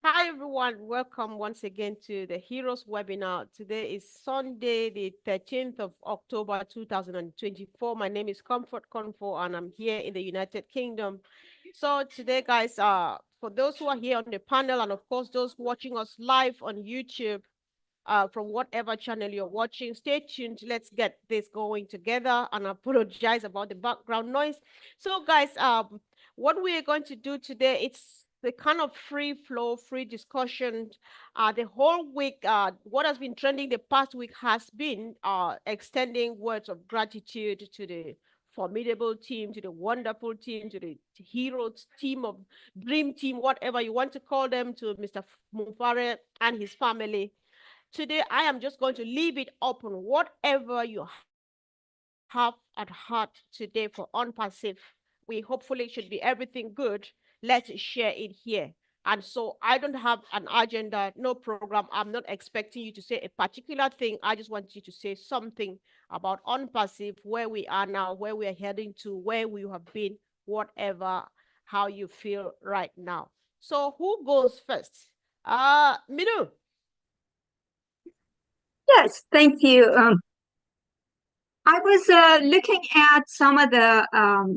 Hi everyone, welcome once again to the Heroes webinar. Today is Sunday, the 13th of October 2024. My name is Comfort Confo and I'm here in the United Kingdom. So today, guys, for those who are here on the panel and of course those watching us live on YouTube, from whatever channel you're watching, stay tuned. Let's get this going together and I apologize about the background noise. So guys, what we are going to do today, it's the kind of free flow, free discussion. The whole week, what has been trending the past week has been extending words of gratitude to the formidable team, to the wonderful team, to the heroes team of dream team, whatever you want to call them, to Mr. Mufare and his family. Today, I am just going to leave it open. Whatever you have at heart today for unpassive, we hopefully should be everything good. Let's share it here. And so I don't have an agenda, no program. I'm not expecting you to say a particular thing. I just want you to say something about unpassive, where we are now, where we are heading to, where we have been, whatever, how you feel right now. So who goes first? Minu. Yes, thank you. I was looking at some of the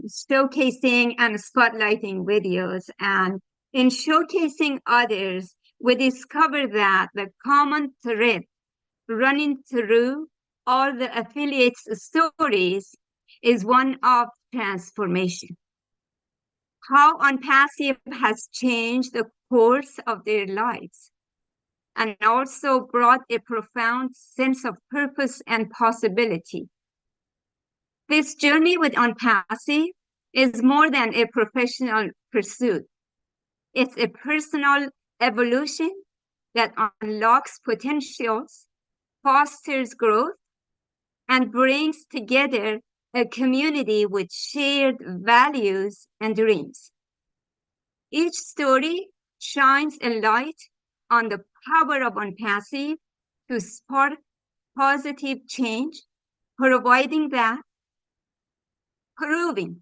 showcasing and spotlighting videos, and in showcasing others, we discovered that the common thread running through all the affiliates' stories is one of transformation. How Unpassive has changed the course of their lives and also brought a profound sense of purpose and possibility. This journey with Unpassive is more than a professional pursuit. It's a personal evolution that unlocks potentials, fosters growth, and brings together a community with shared values and dreams. Each story shines a light on the power of Unpassive to spark positive change, providing that proving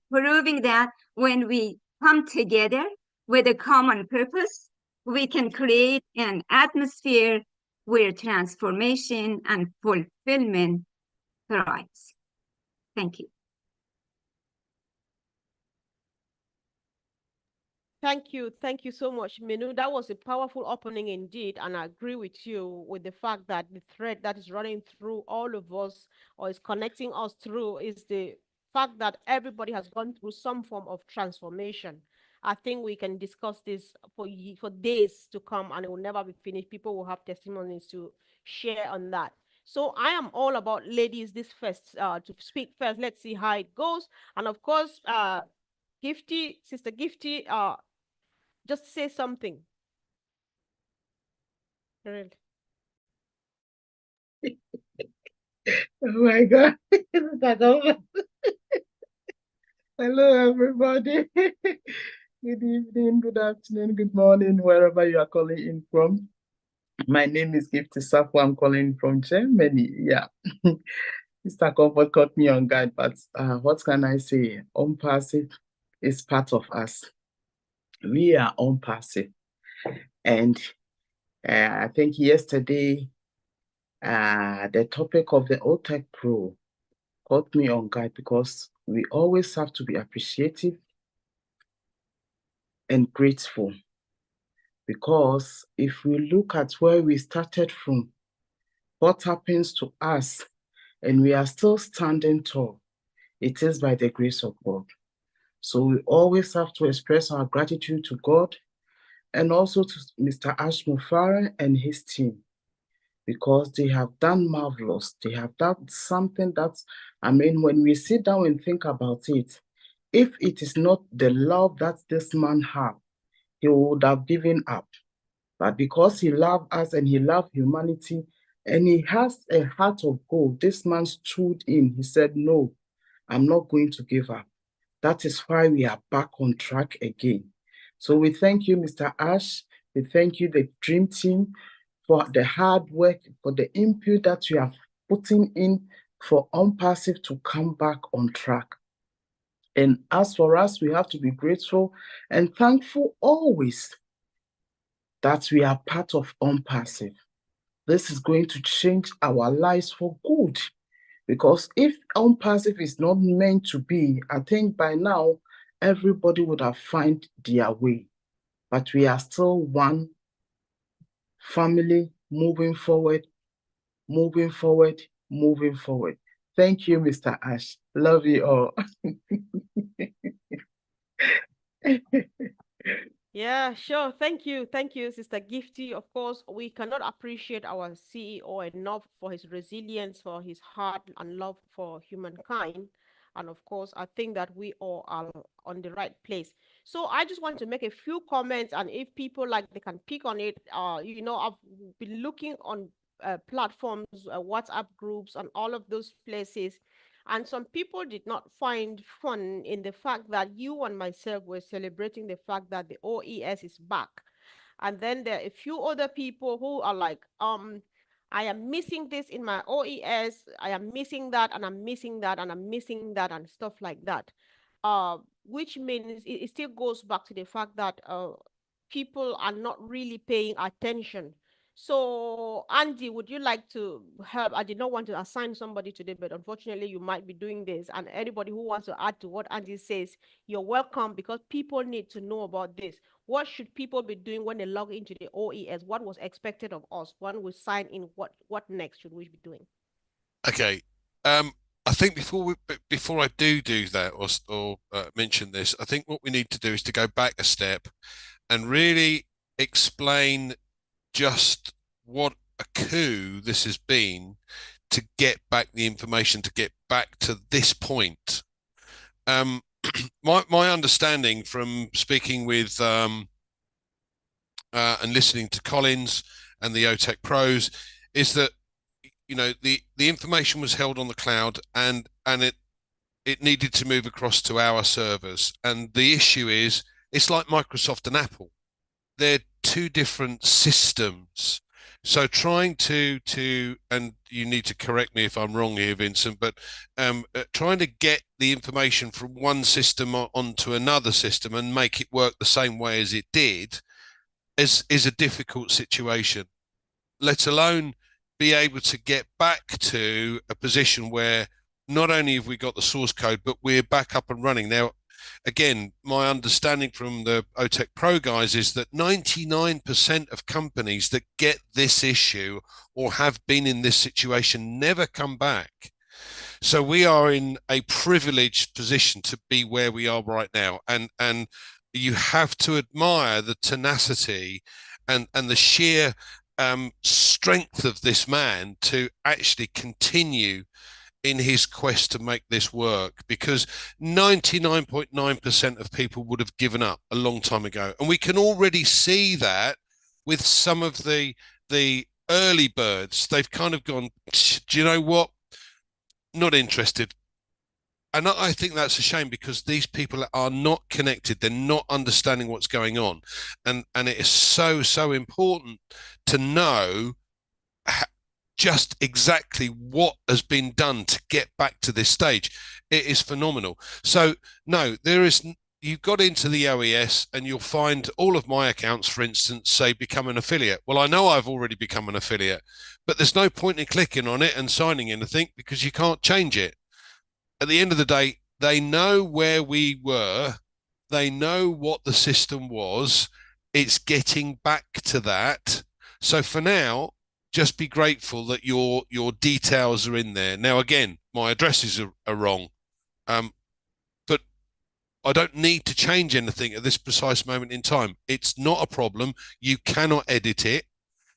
that when we come together with a common purpose, we can create an atmosphere where transformation and fulfillment thrives. Thank you. Thank you. Thank you so much, Minu. That was a powerful opening indeed. And I agree with you with the fact that the thread that is running through all of us or is connecting us through is the fact that everybody has gone through some form of transformation. I think we can discuss this for days to come and it will never be finished. People will have testimonies to share on that. So I am all about ladies this first to speak first. Let's see how it goes. And of course, Gifty, Sister Gifty, just say something. Really. Oh my God. That over. Hello, everybody. Good evening, good afternoon, good morning, wherever you are calling in from. My name is Gifty Sapo. I'm calling from Germany. Yeah. Mr. Comfort caught me on guard, but what can I say? Unpassive is part of us. We are unpassive. And I think yesterday, the topic of the otech Pro caught me on guard because we always have to be appreciative and grateful. Because if we look at where we started from, what happens to us, and we are still standing tall, it is by the grace of God. So we always have to express our gratitude to God and also to Mr. Ash Mufara and his team, because they have done marvelous. They have done something that, when we sit down and think about it, if it is not the love that this man had, he would have given up. But because he loved us and he loved humanity and he has a heart of gold, this man stood in. He said, no, I'm not going to give up. That is why we are back on track again. So we thank you, Mr. Ash. We thank you, the Dream Team, for the hard work, for the input that you are putting in for Unpassive to come back on track. And as for us, we have to be grateful and thankful always. that we are part of OnPassive. This is going to change our lives for good. Because if OnPassive is not meant to be, I think by now, everybody would have found their way. But we are still one family moving forward, moving forward, moving forward. Thank you, Mr. Ash. Love you all. Yeah, sure. Thank you. Thank you, Sister Gifty. Of course, we cannot appreciate our CEO enough for his resilience, for his heart and love for humankind. And of course, I think that we all are on the right place. So I just want to make a few comments, and if people like, they can pick on it. I've been looking on platforms, WhatsApp groups, and all of those places. And some people did not find fun in the fact that you and myself were celebrating the fact that the OES is back. And then there are a few other people who are like, I am missing this in my OES, I am missing that, and I'm missing that, and I'm missing that, and stuff like that. Which means it still goes back to the fact that people are not really paying attention. So, Andy, would you like to help? I did not want to assign somebody today, but unfortunately, you might be doing this. And anybody who wants to add to what Andy says, you're welcome, because people need to know about this. What should people be doing when they log into the OES? What was expected of us? When we sign in, what next should we be doing? Okay. I think before I do that or mention this, I think what we need to do is to go back a step and really explain just what a coup this has been to get back the information, to get back to this point. My understanding from speaking with and listening to Collins and the otech pros is that the information was held on the cloud and it needed to move across to our servers. And the issue is, it's like Microsoft and Apple. They're two different systems. So trying to and you need to correct me if I'm wrong here, Vincent, but trying to get the information from one system onto another system and make it work the same way as it did is a difficult situation, let alone be able to get back to a position where not only have we got the source code, but we're back up and running. Now, again, my understanding from the otech Pro guys is that 99% of companies that get this issue or have been in this situation never come back. So we are in a privileged position to be where we are right now. And you have to admire the tenacity and the sheer strength of this man to actually continue in his quest to make this work, because 99.9% of people would have given up a long time ago. And we can already see that with some of the early birds. They've kind of gone, do you know what? Not interested. And I think that's a shame, because these people are not connected. They're not understanding what's going on. And it is so important to know just exactly what has been done to get back to this stage. It is phenomenal. So no, you got into the OES and you'll find all of my accounts, for instance, say become an affiliate. Well, I know I've already become an affiliate, but there's no point in clicking on it and signing anything, because you can't change it. At the end of the day, they know where we were. They know what the system was. It's getting back to that. So for now, just be grateful that your details are in there. Now, again, my addresses are wrong, but I don't need to change anything at this precise moment in time. It's not a problem. You cannot edit it.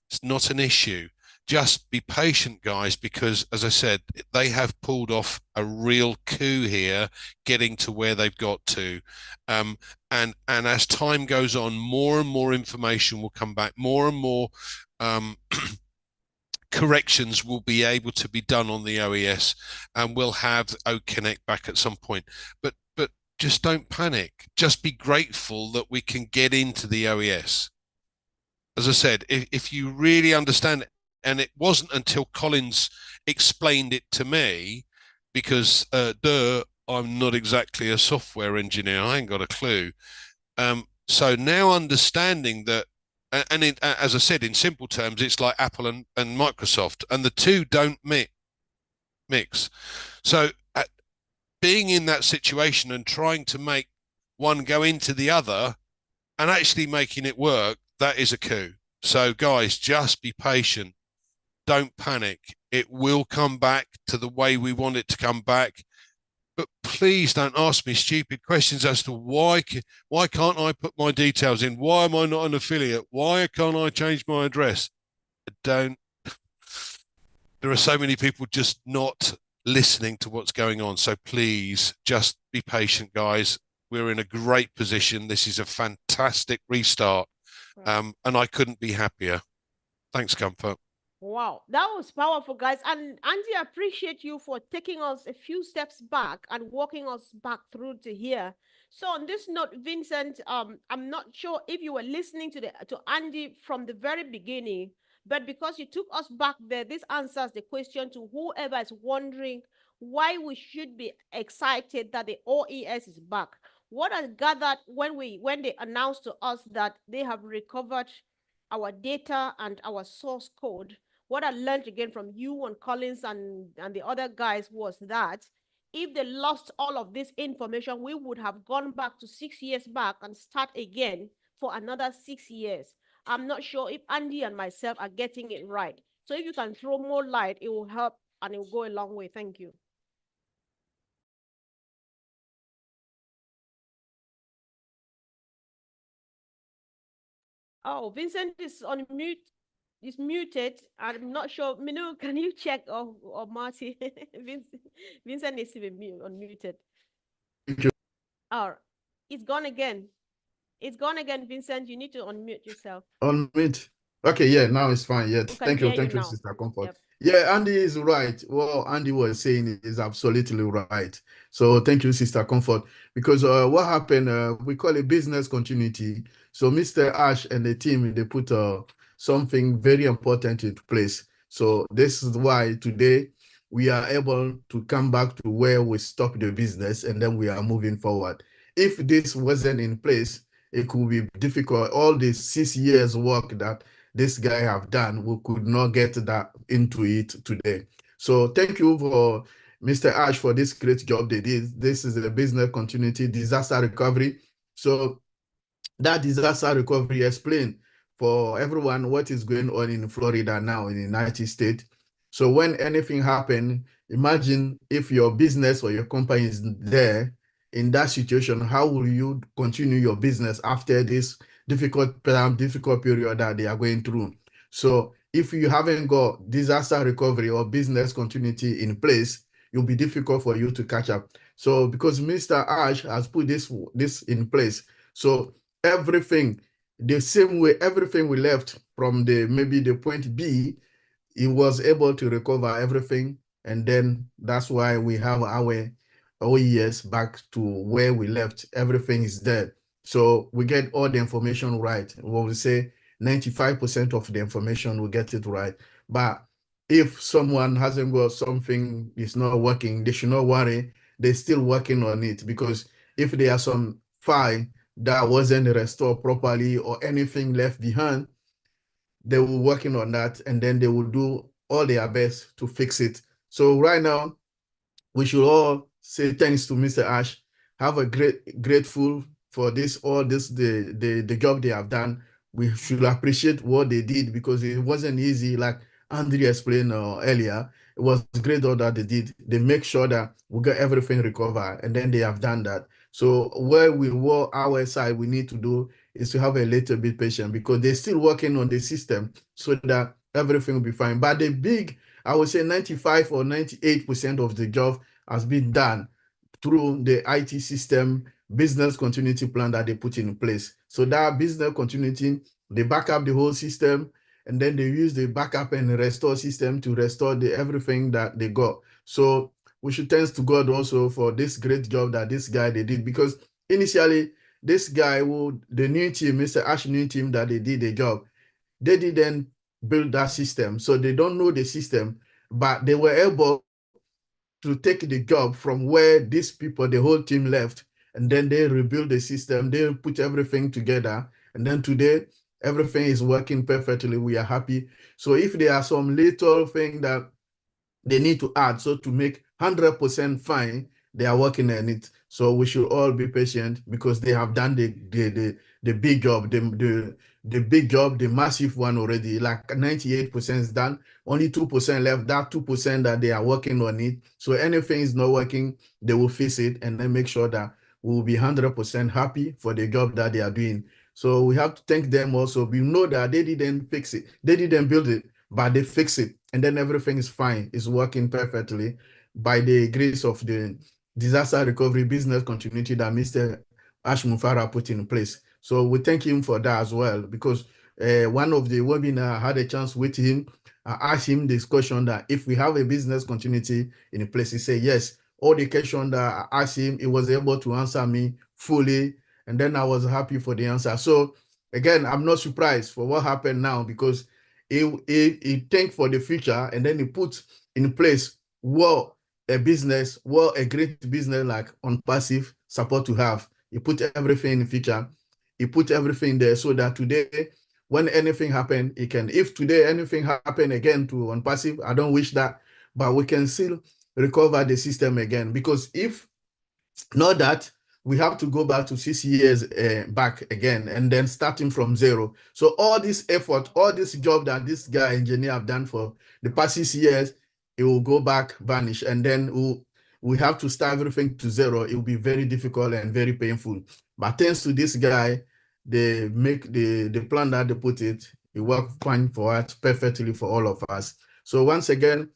It's not an issue. Just be patient, guys, because, as I said, they have pulled off a real coup here, getting to where they've got to. And as time goes on, more and more information will come back, more and more corrections will be able to be done on the OES, and we'll have OConnect back at some point. But just don't panic. Just be grateful that we can get into the OES. As I said, if you really understand it, and it wasn't until Collins explained it to me, because I'm not exactly a software engineer. I ain't got a clue. So now understanding that as I said, in simple terms, it's like Apple and Microsoft, and the two don't mix. So being in that situation and trying to make one go into the other and actually making it work, that is a coup. So guys, just be patient. Don't panic. It will come back to the way we want it to come back. But please don't ask me stupid questions as to why can't I put my details in? Why am I not an affiliate? Why can't I change my address? Don't. There are so many people just not listening to what's going on. So please just be patient, guys. We're in a great position. This is a fantastic restart. Right. And I couldn't be happier. Thanks, Comfort. Wow, that was powerful, guys. And Andy, I appreciate you for taking us a few steps back and walking us back through to here. So on this note, Vincent, I'm not sure if you were listening to Andy from the very beginning, but because you took us back there, this answers the question to whoever is wondering why we should be excited that the OES is back. What I gathered when they announced to us that they have recovered our data and our source code, what I learned again from you and Collins and the other guys was that if they lost all of this information, we would have gone back to 6 years back and start again for another 6 years. I'm not sure if Andy and myself are getting it right. So if you can throw more light, it will help and it will go a long way. Thank you. Oh, Vincent is on mute. Is muted. I'm not sure. Minu, can you check or Marty? Vincent is even unmuted. Thank you. Oh, it's gone again. It's gone again, Vincent. You need to unmute yourself. Unmute. Okay, yeah, now it's fine. Yeah, We can thank you, hear you now. Sister Comfort. Yep. Yeah, Andy is right. What Andy was saying is absolutely right. So thank you, Sister Comfort, because what happened, we call it business continuity. So Mr. Ash and the team, they put something very important in place. So this is why today we are able to come back to where we stopped the business and then we are moving forward. If this wasn't in place, it could be difficult. All the 6 years work that this guy have done, we could not get that into it today. So thank you for Mr. Ash for this great job they did. This is a business continuity disaster recovery. So that disaster recovery explain for everyone what is going on in Florida now in the United States. So when anything happen, imagine if your business or your company is there in that situation, how will you continue your business after this difficult period that they are going through? So if you haven't got disaster recovery or business continuity in place, it'll be difficult for you to catch up. So because Mr. Ash has put this in place, so everything the same way, everything we left from maybe the point B, he was able to recover everything, and then that's why we have our OES back to where we left. Everything is there, so we get all the information right. What we say, 95% of the information we get it right. But if someone hasn't got something, is not working, they should not worry. They're still working on it, because if there are some file that wasn't restored properly or anything left behind, they were working on that, and then they will do all their best to fix it. So right now, we should all say thanks to Mr. Ash. Have a grateful for the job they have done. We should appreciate what they did, because it wasn't easy, like Andrea explained earlier. It was great all that they did. They make sure that we get everything recovered, and then they have done that. So where we were our side, we need to do is to have a little bit patient, because they're still working on the system so that everything will be fine. But I would say 95 or 98% of the job has been done through the IT system business continuity plan that they put in place. So that business continuity, they back up the whole system, and then they use the backup and restore system to restore everything that they got. So we should thank to God also for this great job that this guy they did, because initially this guy the new team, Mr. Ash new team that they did the job, they didn't build that system. So they don't know the system, but they were able to take the job from where these people, the whole team left, and then they rebuild the system, they put everything together. And then today Everything is working perfectly. We are happy. So if there are some little thing that they need to add, so to make 100% fine, they are working on it. So we should all be patient because they have done the big job, the big job, the massive one already. Like 98% is done, only 2% left. That 2% that they are working on it. So anything is not working, they will fix it and then make sure that we will be 100% happy for the job that they are doing. So we have to thank them also. We know that they didn't fix it, they didn't build it, but they fix it, and then everything is fine. It's working perfectly by the grace of the disaster recovery business continuity that Mr. Ash Mufara put in place. So we thank him for that as well, because one of the webinar I had a chance with him. I asked him this question that if we have a business continuity in place, he said yes. All the question that I asked him, he was able to answer me fully, and then I was happy for the answer. So again, I'm not surprised for what happened now, because he think for the future, and then he put in place what a great business like on passive support to have. He put everything in the future. He put everything there so that today, when anything happen, it can. If today anything happen again to on passive, I don't wish that, but we can still recover the system again. Because if not that, we have to go back to 6 years back again, and then starting from zero. So all this effort, all this job that this guy engineer have done for the past 6 years, it will go back, vanish, and then we have to start everything to zero. It will be very difficult and very painful. But thanks to this guy, they make the plan that they put it worked fine for us, perfectly for all of us. So once again,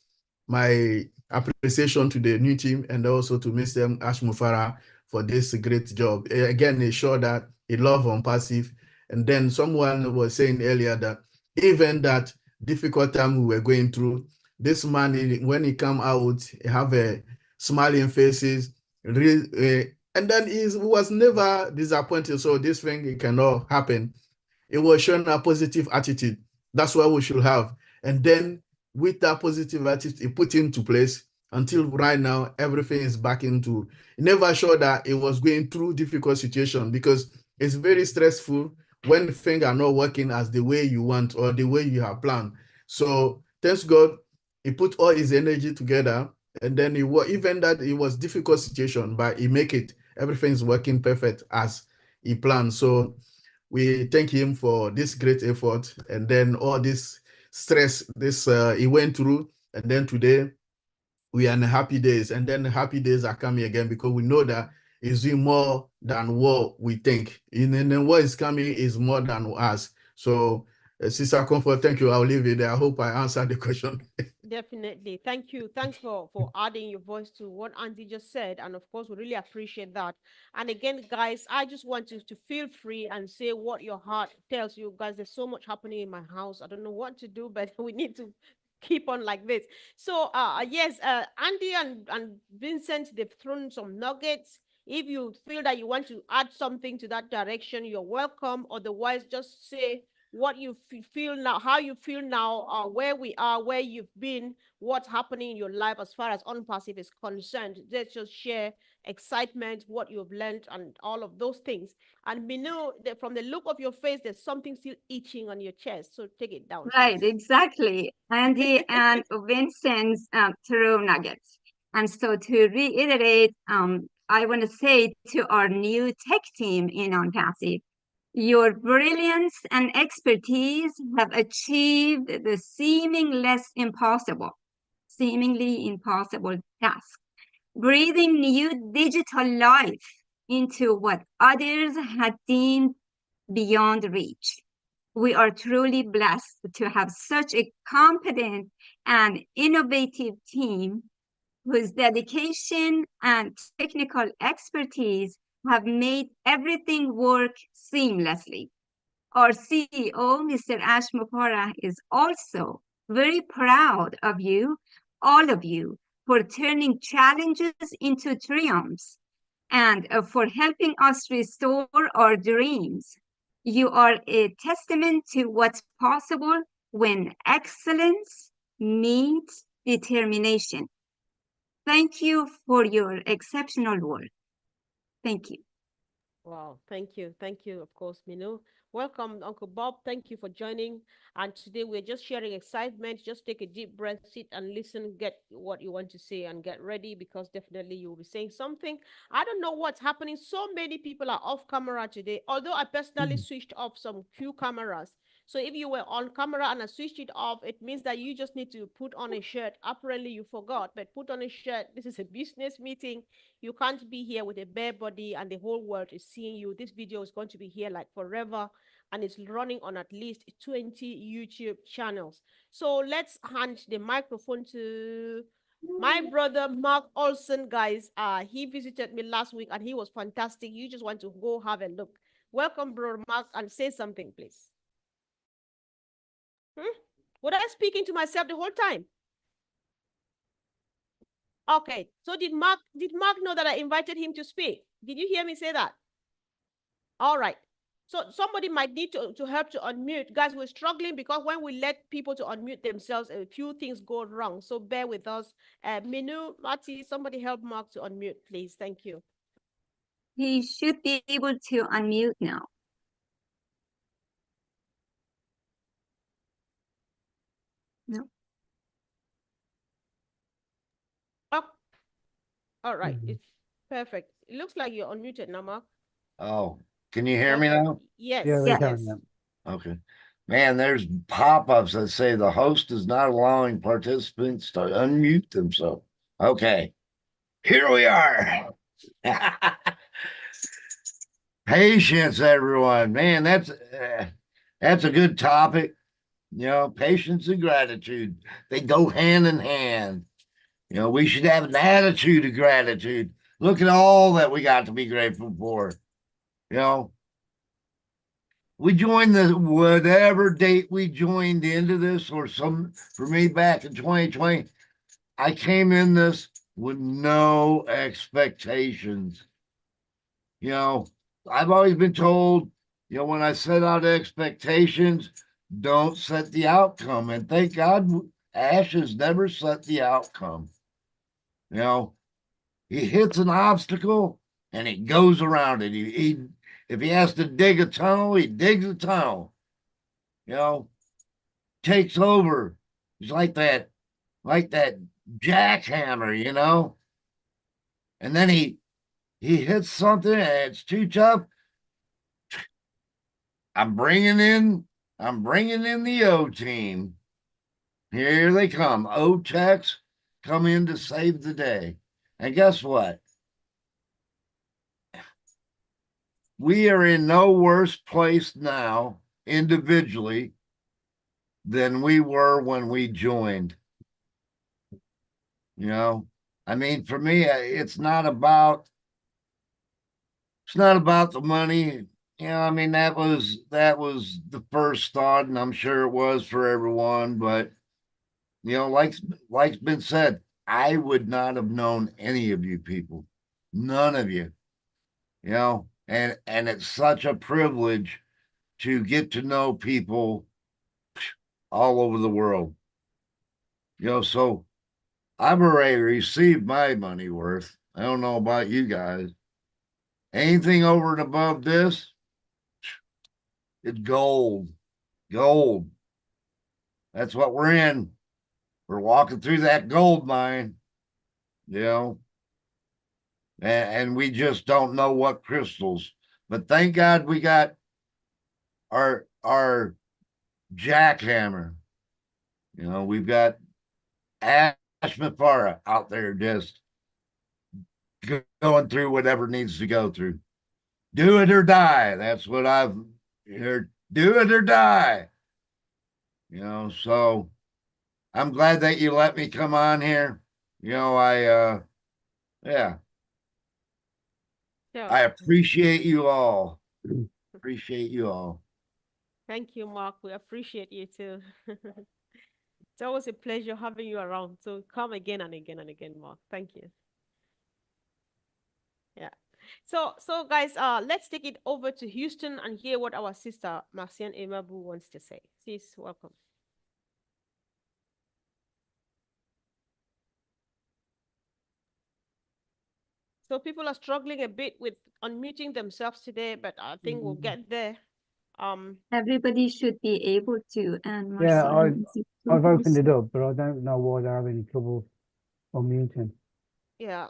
my appreciation to the new team and also to Mr. Ash Mufara for this great job. Again, it showed that he love on passive. And then someone was saying earlier that even that difficult time we were going through, this man, when he come out, he have a smiling faces, and then he was never disappointed. So this thing, it cannot happen. It was showing a positive attitude. That's what we should have. And then with that positive attitude, it put into place until right now, everything is back into. Never sure that it was going through difficult situation, because it's very stressful when things are not working as the way you want or the way you have planned. So thanks God, he put all his energy together, and then even that it was difficult situation, but he make it. Everything's working perfect as he planned. So we thank him for this great effort, and then all this stress he went through, and then today we are in happy days, and then the happy days are coming again, because we know that he's doing more than what we think, and then what is coming is more than us. So Sister Comfort, thank you. I'll leave it there. I hope I answered the question. Definitely. Thank you. Thanks for adding your voice to what Andy just said. And of course, we really appreciate that. And again, guys, I just want you to feel free and say what your heart tells you. Guys, there's so much happening in my house. I don't know what to do, but we need to keep on like this. So yes, Andy and Vincent, they've thrown some nuggets. If you feel that you want to add something to that direction, you're welcome. Otherwise, just say what you feel now, how you feel now, where we are, where you've been, what's happening in your life as far as unpassive is concerned. Let's just share excitement, what you've learned, and all of those things. And we know that from the look of your face, there's something still itching on your chest. So take it down. Right, Sis. exactly. Andy and Vincent's throw nuggets. And so to reiterate, I want to say to our new tech team in OnPassive, your brilliance and expertise have achieved the seemingly impossible task, breathing new digital life into what others had deemed beyond reach. We are truly blessed to have such a competent and innovative team whose dedication and technical expertise have made everything work seamlessly. Our CEO, Mr. Ash Mufara, is also very proud of you, all of you, for turning challenges into triumphs and for helping us restore our dreams. You are a testament to what's possible when excellence meets determination. Thank you for your exceptional work. Thank you. Wow, thank you. Thank you, of course, Minu. Welcome, Uncle Bob. Thank you for joining. And today we're just sharing excitement. Just take a deep breath, sit and listen, get what you want to say, and get ready because definitely you'll be saying something. I don't know what's happening. So many people are off camera today, although I personally switched off some few cameras. So if you were on camera and I switched it off, it means that you just need to put on a shirt. Apparently you forgot, but put on a shirt. This is a business meeting. You can't be here with a bare body and the whole world is seeing you. This video is going to be here like forever and it's running on at least 20 YouTube channels. So let's hand the microphone to my brother Mark Olson, guys. He visited me last week and he was fantastic. You just want to go have a look. Welcome, brother Mark, and say something, please. Was I speaking to myself the whole time? Okay. So did Mark know that I invited him to speak? Did you hear me say that? All right. So somebody might need to help to unmute. Guys, we're struggling because when we let people to unmute themselves, a few things go wrong. So bear with us. Minu, Mati, somebody help Mark to unmute, please. Thank you. He should be able to unmute now. No. Oh, all right. It's perfect. It looks like you're unmuted now, Mark. Oh, can you hear me Perfect. now? Yes. Yeah, we Yes. can. Yes. Yeah. Okay. Man, there's pop-ups that say the host is not allowing participants to unmute themselves. Okay. Here we are. Patience, everyone. Man, that's a good topic. You know, patience and gratitude. They go hand in hand. You know, we should have an attitude of gratitude. Look at all that we got to be grateful for. You know, we joined the whatever date we joined into this, or some for me back in 2020. I came in this with no expectations. You know, I've always been told, you know, when I set out expectations, don't set the outcome. And thank God Ash has never set the outcome. You know, he hits an obstacle and he goes around it. If he has to dig a tunnel, he digs a tunnel. You know, takes over. He's like that jackhammer, you know. And then he hits something and it's too tough. I'm bringing in the O team. Here they come. Otechs come in to save the day. And guess what? We are in no worse place now individually than we were when we joined. You know, I mean, for me, it's not about the money. You know, I mean, that was the first thought, and I'm sure it was for everyone. But you know, like's been said, I would not have known any of you people, none of you. You know, and it's such a privilege to get to know people all over the world. You know, so I've already received my money worth. I don't know about you guys. Anything over and above this, it's gold. Gold. That's what we're in. We're walking through that gold mine, you know, and we just don't know what crystals. But thank God we got our jackhammer. You know, we've got Ash Mafara out there just going through whatever needs to go through. Do it or die. That's what I've heard. Do it or die. You know, so I'm glad that you let me come on here. You know, yeah. Yeah. I appreciate you all. Appreciate you all. Thank you, Mark. We appreciate you too. It's always a pleasure having you around. So come again and again and again, Mark. Thank you. Yeah. So guys, let's take it over to Houston and hear what our sister Marcian Emabu wants to say. Sis, welcome. So people are struggling a bit with unmuting themselves today, but I think we'll get there. Everybody should be able to, and Yeah, Marcel I've opened it up, but I don't know why they're having trouble unmuting. Yeah.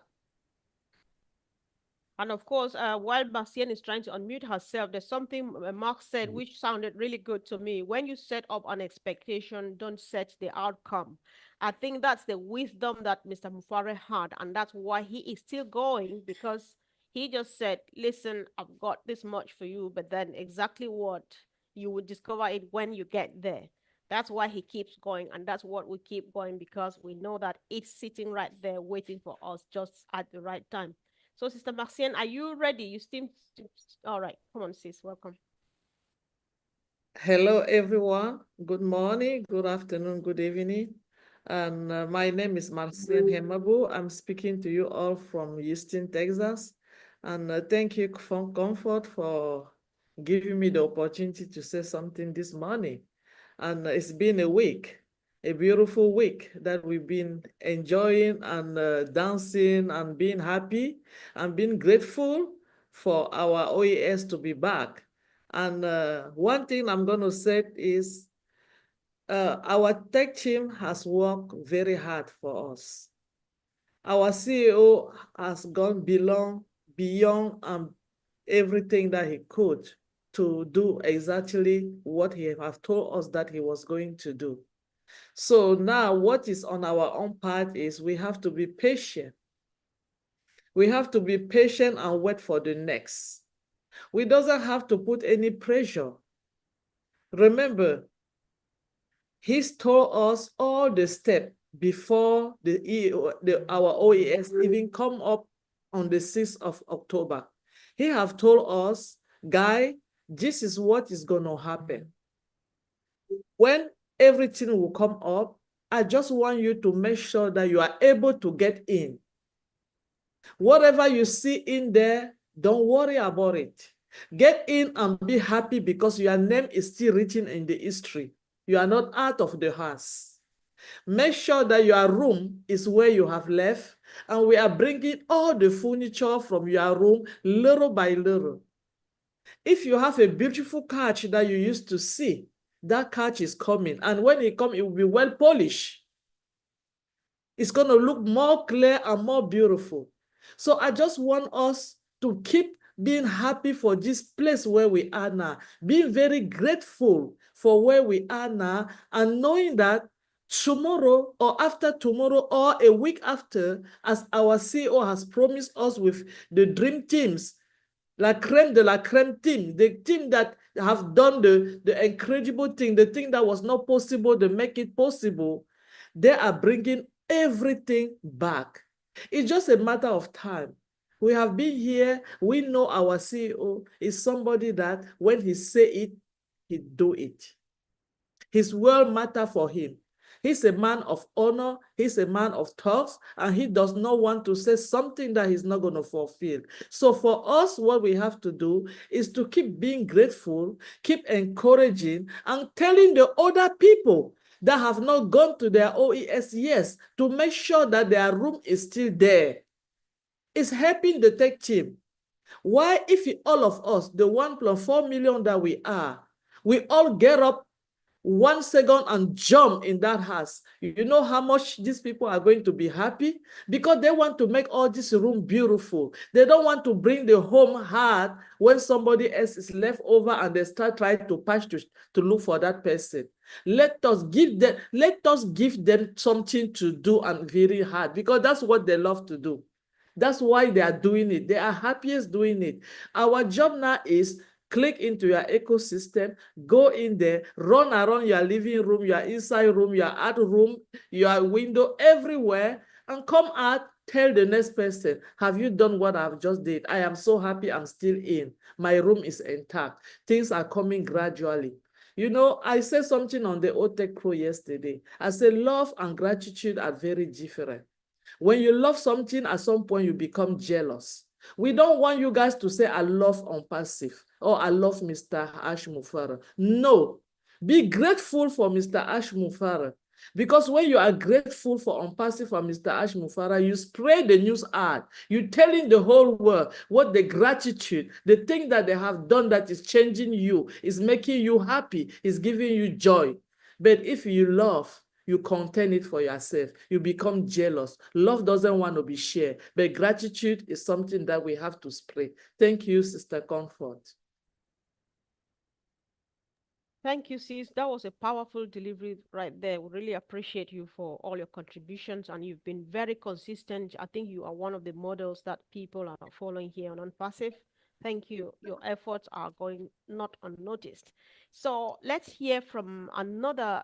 And of course, while Marcienne is trying to unmute herself, there's something Mark said which sounded really good to me. When you set up an expectation, don't set the outcome. I think that's the wisdom that Mr. Mufare had, and that's why he is still going, because he just said, listen, I've got this much for you, but then exactly what you would discover it when you get there. That's why he keeps going, and that's what we keep going, because we know that it's sitting right there waiting for us just at the right time. So, Sister Marcienne, are you ready? You seem all right. Come on, sis. Welcome. Hello, everyone. Good morning, good afternoon, good evening. And my name is Marcienne Hemabu. I'm speaking to you all from Houston, Texas. And thank you, Comfort, for giving me the opportunity to say something this morning. And it's been a week, a beautiful week that we've been enjoying and dancing and being happy and being grateful for our OES to be back. And one thing I'm going to say is our tech team has worked very hard for us. Our CEO has gone beyond everything that he could to do exactly what he has told us that he was going to do. So now what is on our own part is we have to be patient. We have to be patient and wait for the next. We doesn't have to put any pressure. Remember, he's told us all the steps before our OES even come up on the 6th of October. He have told us, guy, this is what is going to happen. When everything will come up, I just want you to make sure that you are able to get in. Whatever you see in there, don't worry about it. Get in and be happy because your name is still written in the history. You are not out of the house. Make sure that your room is where you have left, and we are bringing all the furniture from your room little by little. If you have a beautiful couch that you used to see, that couch is coming, and when it comes, it will be well polished. It's going to look more clear and more beautiful. So I just want us to keep being happy for this place where we are now, being very grateful for where we are now, and knowing that tomorrow or after tomorrow or a week after, as our CEO has promised us with the dream teams, la crème de la crème team, the team that have done the incredible thing, the thing that was not possible, to make it possible, they are bringing everything back. It's just a matter of time. We have been here. We know our CEO is somebody that when he say it, he do it. His word matter for him. He's a man of honor. He's a man of talks, and he does not want to say something that he's not going to fulfill. So for us, what we have to do is to keep being grateful, keep encouraging, and telling the other people that have not gone to their OES yet to make sure that their room is still there. It's helping the tech team. Why, if all of us, the 1.4 million that we are, we all get up 1 second and jump in that house, you know how much these people are going to be happy? Because they want to make all this room beautiful. They don't want to bring the home hard when somebody else is left over and they start trying to patch to look for that person. Let us give them something to do and very hard, because that's what they love to do. That's why they are doing it. They are happiest doing it. Our job now is click into your ecosystem, go in there, run around your living room, your inside room, your out room, your window, everywhere, and come out, tell the next person, have you done what I've just did? I am so happy I'm still in. My room is intact. Things are coming gradually. You know, I said something on the otech Pro yesterday. I said love and gratitude are very different. When you love something, at some point you become jealous. We don't want you guys to say, I love on passive, or I love Mr. Ash Mufara. No. Be grateful for Mr. Ash Mufara. Because when you are grateful for Unpassive for Mr. Ash Mufara, you spread the news out. You're telling the whole world what the gratitude, the thing that they have done that is changing you, is making you happy, is giving you joy. But if you love, you contain it for yourself. You become jealous. Love doesn't want to be shared, but gratitude is something that we have to spread. Thank you, Sister Comfort. Thank you, sis. That was a powerful delivery right there. We really appreciate you for all your contributions, and you've been very consistent. I think you are one of the models that people are following here on Unpassive. Thank you. Your efforts are going not unnoticed. So let's hear from another.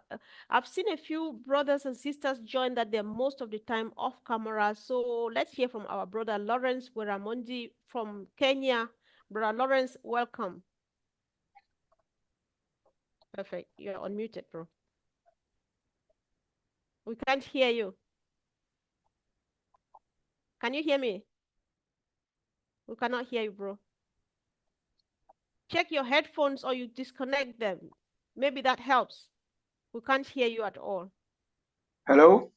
I've seen a few brothers and sisters join that they're most of the time off camera. So let's hear from our brother Lawrence Weramondi from Kenya. Brother Lawrence, welcome. Perfect. You're unmuted, bro. We can't hear you. Can you hear me? We cannot hear you, bro. Check your headphones or you disconnect them. Maybe that helps. We can't hear you at all. Hello?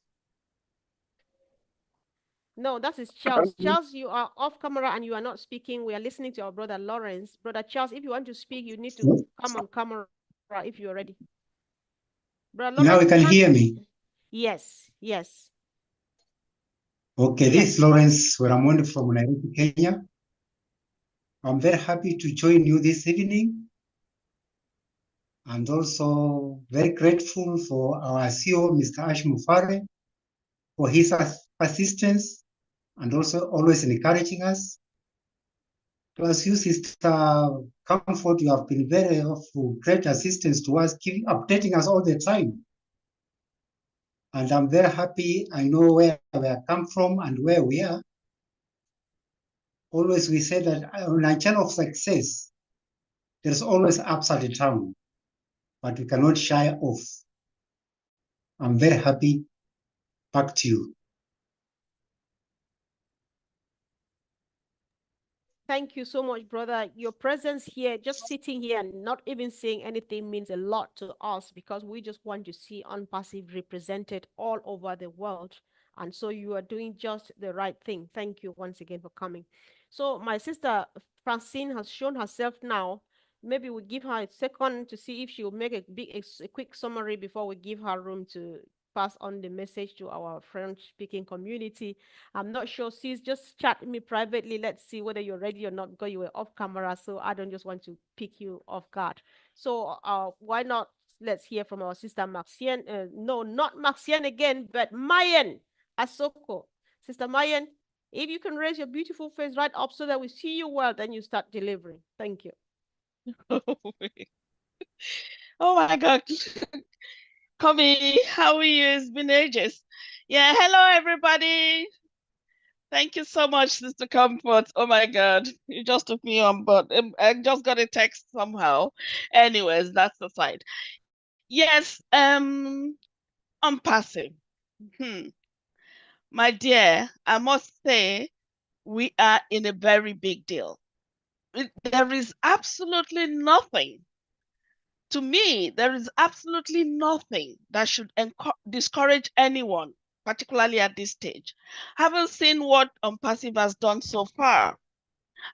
No, that is Charles. Charles, you are off camera and you are not speaking. We are listening to our brother Lawrence. Brother Charles, if you want to speak, you need to come on camera if you're ready. Brother Lawrence, now you can hear me. Yes, yes. Okay, Yes. this is Lawrence Weramondi from Nairobi, Kenya. I'm very happy to join you this evening, and also very grateful for our CEO, Mr. Ash Mufare, for his persistence and also always encouraging us. Plus you, Sister Comfort, you have been very of great assistance to us, keep updating us all the time. And I'm very happy. I know where we have come from and where we are. Always we say that on a channel of success, there's always ups and downs, but we cannot shy off. I'm very happy. Back to you. Thank you so much, brother. Your presence here, just sitting here and not even saying anything, means a lot to us because we just want to see Unpassive represented all over the world. And so you are doing just the right thing. Thank you once again for coming. So my sister Francine has shown herself now. Maybe we give her a second to see if she will make a quick summary before we give her room to pass on the message to our French-speaking community. I'm not sure. Sis, just chat me privately. Let's see whether you're ready or not because you were off camera. So I don't just want to pick you off guard. So why not? Let's hear from our sister Maxienne. No, not Maxienne again, but Mayen Asoko. Sister Mayen, if you can raise your beautiful face right up so that we see you well, then you start delivering. Thank you. Oh my God. Kobe, how are you? It's been ages. Yeah, hello everybody. Thank you so much, Sister Comfort. Oh my God, you just took me on, but I just got a text somehow. Anyways, that's the side. Yes, Unpassive. My dear, I must say we are in a very big deal. There is absolutely nothing. To me, there is absolutely nothing that should discourage anyone, particularly at this stage. Haven't seen what Unpassive has done so far.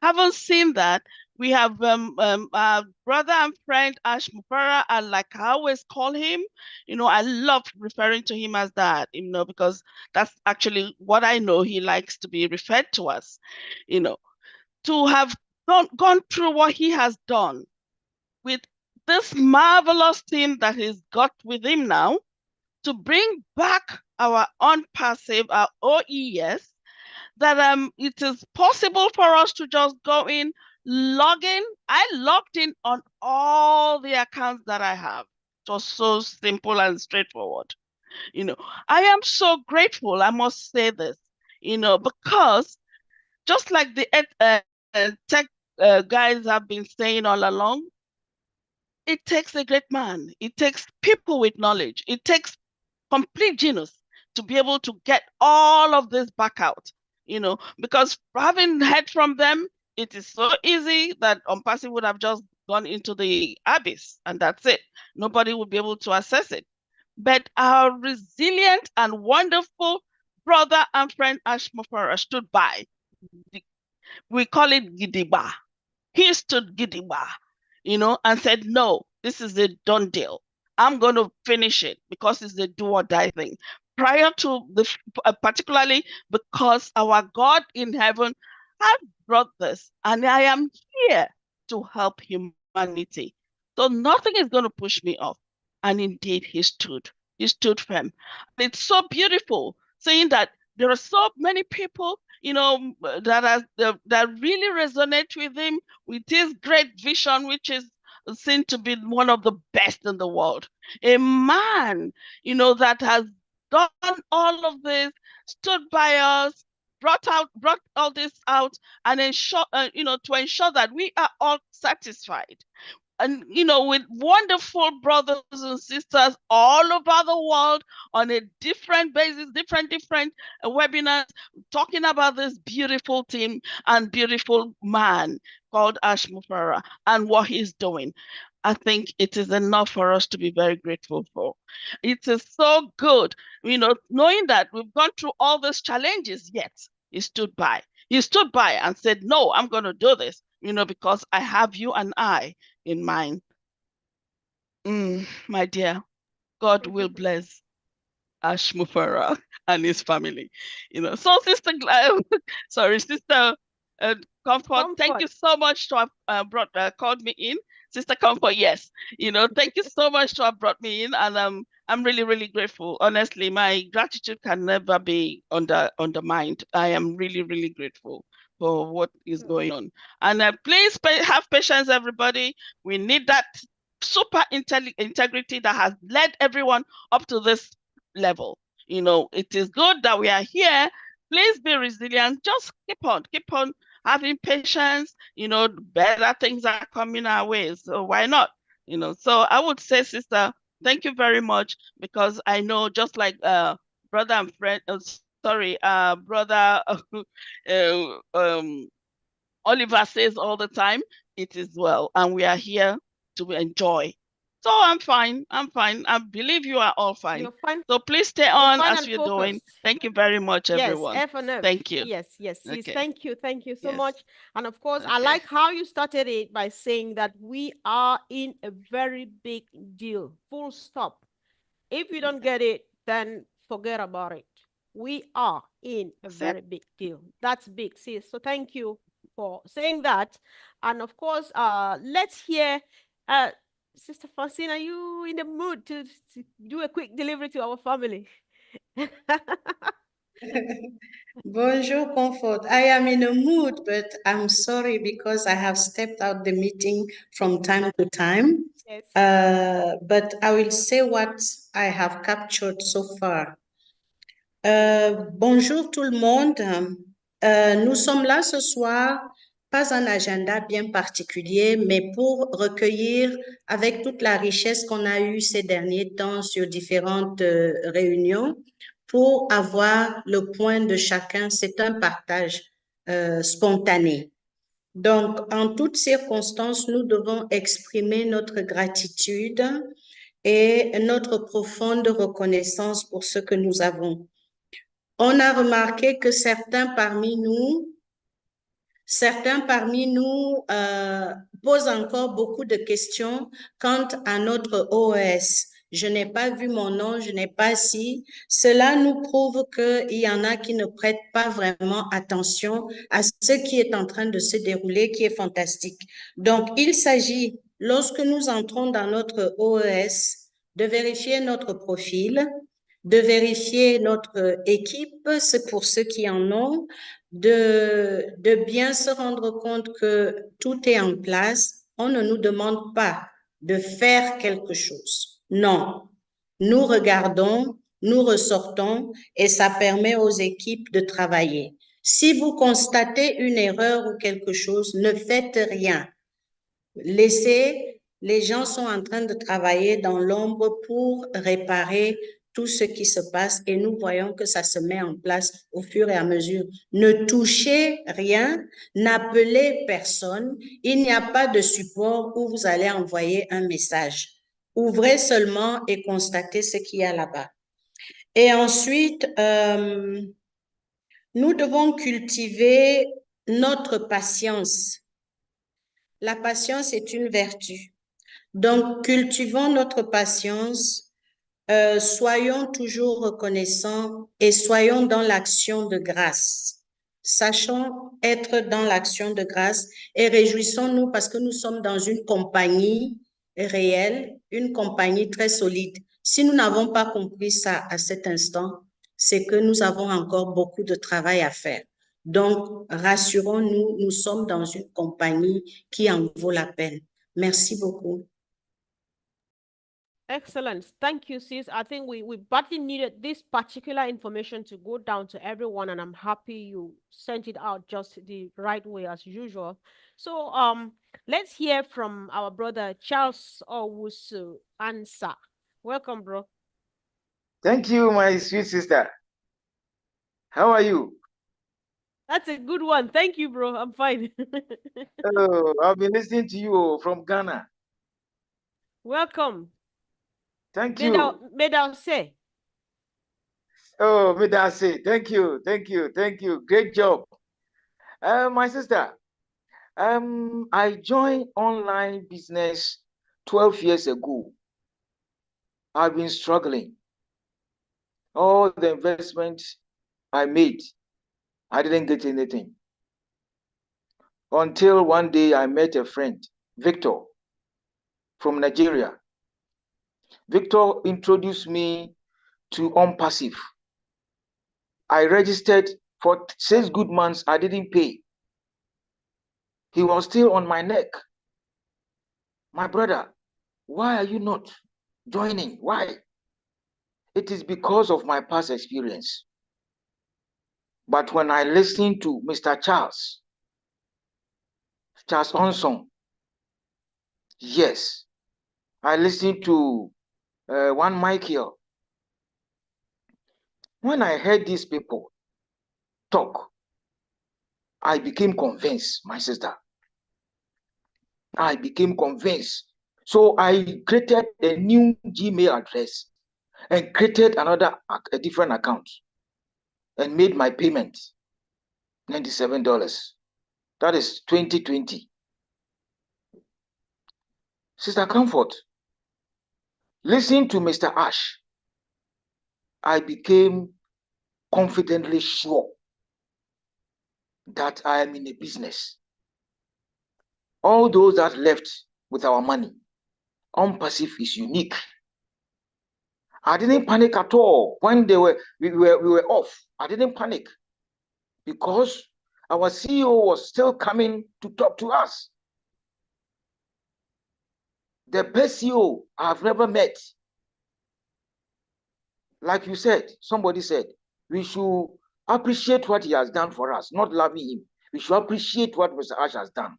Haven't seen that. We have our brother and friend Ash Mufara, and like I always call him, I love referring to him as that, because that's actually what I know he likes to be referred to as, to have gone through what he has done with this marvelous team that he's got with him now to bring back our Unpassive, our OES, that it is possible for us to just go in, log in. I logged in on all the accounts that I have. It was so simple and straightforward. I am so grateful, I must say this, because just like the tech guys have been saying all along, it takes a great man. It takes people with knowledge. It takes complete genius to be able to get all of this back out, because having heard from them, it is so easy that Unpassive would have just gone into the abyss and that's it. Nobody would be able to access it. but our resilient and wonderful brother and friend Ashmofara stood by. We call it Gidigba. He stood Gidigba, and said, no, this is a done deal. I'm going to finish it because it's a do or die thing. Prior to particularly because our God in heaven has brought this, and I am here to help humanity. So nothing is going to push me off. And indeed, he stood. He stood firm. And it's so beautiful seeing that there are so many people, that really resonate with him, with his great vision, which is seen to be one of the best in the world. A man, that has done all of this, stood by us, brought all this out, and to ensure that we are all satisfied. And with wonderful brothers and sisters all over the world on a different basis, different webinars, talking about this beautiful team and beautiful man called Ashmufara and what he's doing. I think it is enough for us to be very grateful for. It is so good, knowing that we've gone through all these challenges, yet he stood by. He stood by and said, no, I'm going to do this, because I have you and I in mind. My dear, God will bless Ashmufara and his family. So Sister, Sister Comfort, thank you so much to have called me in. Sister Comfort, yes. Thank you so much to have brought me in, and I'm really, really grateful. Honestly, my gratitude can never be undermined. I am really, really grateful for what is going on. And please have patience, everybody. We need that super integrity that has led everyone up to this level. It is good that we are here. Please be resilient. Just keep on having patience. Better things are coming our way. So why not? So I would say, sister, thank you very much, because I know, just like brother and friend, brother Oliver says all the time, it is well, and we are here to enjoy. So I'm fine. I believe you are all fine. You're fine. So please stay on as you're doing. Thank you very much, everyone. Yes, F and F. Thank you. Yes. Okay. Thank you so much. And of course, I like how you started it by saying that we are in a very big deal. Full stop. If you don't get it, then forget about it. We are in a very big deal. That's big, sis. So thank you for saying that. And of course, let's hear Sister Francine, are you in the mood to do a quick delivery to our family? Bonjour, Comfort. I am in a mood, but I'm sorry because I have stepped out the meeting from time to time. Yes. But I will say what I have captured so far. Bonjour tout le monde. Nous sommes là ce soir, pas un agenda bien particulier, mais pour recueillir avec toute la richesse qu'on a eue ces derniers temps sur différentes réunions, pour avoir le point de chacun. C'est un partage spontané. Donc, en toutes circonstances, nous devons exprimer notre gratitude et notre profonde reconnaissance pour ce que nous avons. On a remarqué que certains parmi nous posent encore beaucoup de questions quant à notre OES. Je n'ai pas vu mon nom, je n'ai pas si. Cela nous prouve qu'il y en a qui ne prêtent pas vraiment attention à ce qui est en train de se dérouler, qui est fantastique. Donc, il s'agit, lorsque nous entrons dans notre OES, de vérifier notre profil, de vérifier notre équipe, c'est pour ceux qui en ont, de bien se rendre compte que tout est en place. On ne nous demande pas de faire quelque chose. Non, nous regardons, nous ressortons et ça permet aux équipes de travailler. Si vous constatez une erreur ou quelque chose, ne faites rien. Laissez, les gens sont en train de travailler dans l'ombre pour réparer tout ce qui se passe et nous voyons que ça se met en place au fur et à mesure. Ne touchez rien, n'appelez personne, il n'y a pas de support où vous allez envoyer un message. Ouvrez seulement et constatez ce qu'il y a là-bas. Et ensuite, nous devons cultiver notre patience. La patience est une vertu. Donc, cultivons notre patience, soyons toujours reconnaissants et soyons dans l'action de grâce. Sachons être dans l'action de grâce et réjouissons-nous parce que nous sommes dans une compagnie réelle, une compagnie très solide. Si nous n'avons pas compris ça à cet instant, c'est que nous avons encore beaucoup de travail à faire. Donc, rassurons-nous, nous sommes dans une compagnie qui en vaut la peine. Merci beaucoup. Excellent. Thank you, sis. I think we badly needed this particular information to go down to everyone, and I'm happy you sent it out just the right way as usual. So let's hear from our brother Charles Owusu Ansa. Welcome, bro. Thank you, my sweet sister. How are you? That's a good one. Thank you, bro. I'm fine. Oh, I've been listening to you from Ghana. Welcome. Thank you. Medal say. Oh, Midase, thank you, thank you, thank you. Great job. My sister, I joined online business 12 years ago. I've been struggling. All the investments I made, I didn't get anything. Until one day I met a friend, Victor, from Nigeria. Victor introduced me to OnPassive. I registered for 6 good months. I didn't pay. He was still on my neck. My brother, why are you not joining? Why? It is because of my past experience. But when I listened to Mr. Charles Onson, yes, I listened to one Michael. When I heard these people talk, I became convinced, my sister. I became convinced. So I created a new Gmail address and created a different account and made my payment, $97. That is 2020. Sister Comfort, listening to Mr. Ash, I became confidently sure that I am in a business. All those that left with our money, OnPassive is unique. I didn't panic at all when we were off. I didn't panic because our CEO was still coming to talk to us. The best CEO I've never met. Like you said, somebody said, we should appreciate what he has done for us, not loving him. We should appreciate what Mr. Ash has done.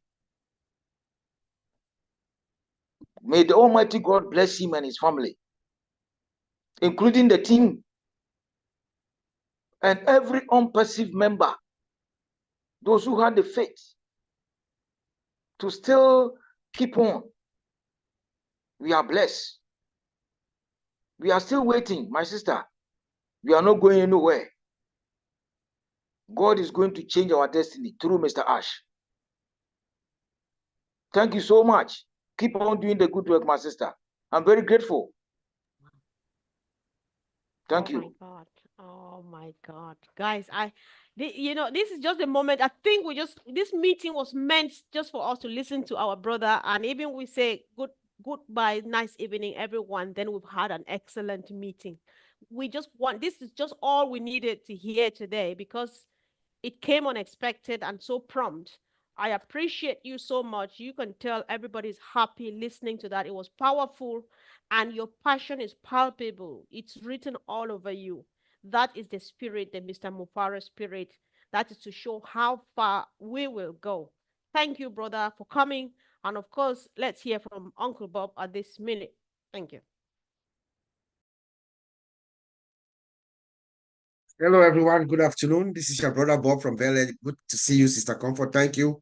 May the Almighty God bless him and his family, including the team and every OnPassive member, those who had the faith to still keep on. We are blessed. We are still waiting, my sister. We are not going anywhere. God is going to change our destiny through Mr. Ash. Thank you so much. Keep on doing the good work, my sister. I'm very grateful. Thank you. Oh my God. Oh my God. Guys, this is just a moment. I think this meeting was meant just for us to listen to our brother. And even we say goodbye, nice evening, everyone. Then we've had an excellent meeting. This is just all we needed to hear today because it came unexpected and so prompt. I appreciate you so much. You can tell everybody's happy listening to that. It was powerful and your passion is palpable. It's written all over you. That is the spirit, the Mr. Mufara spirit. That is to show how far we will go. Thank you, brother, for coming. And of course, let's hear from Uncle Bob at this minute. Thank you. Hello, everyone. Good afternoon. This is your brother Bob from Bel Air. Good to see you, Sister Comfort. Thank you.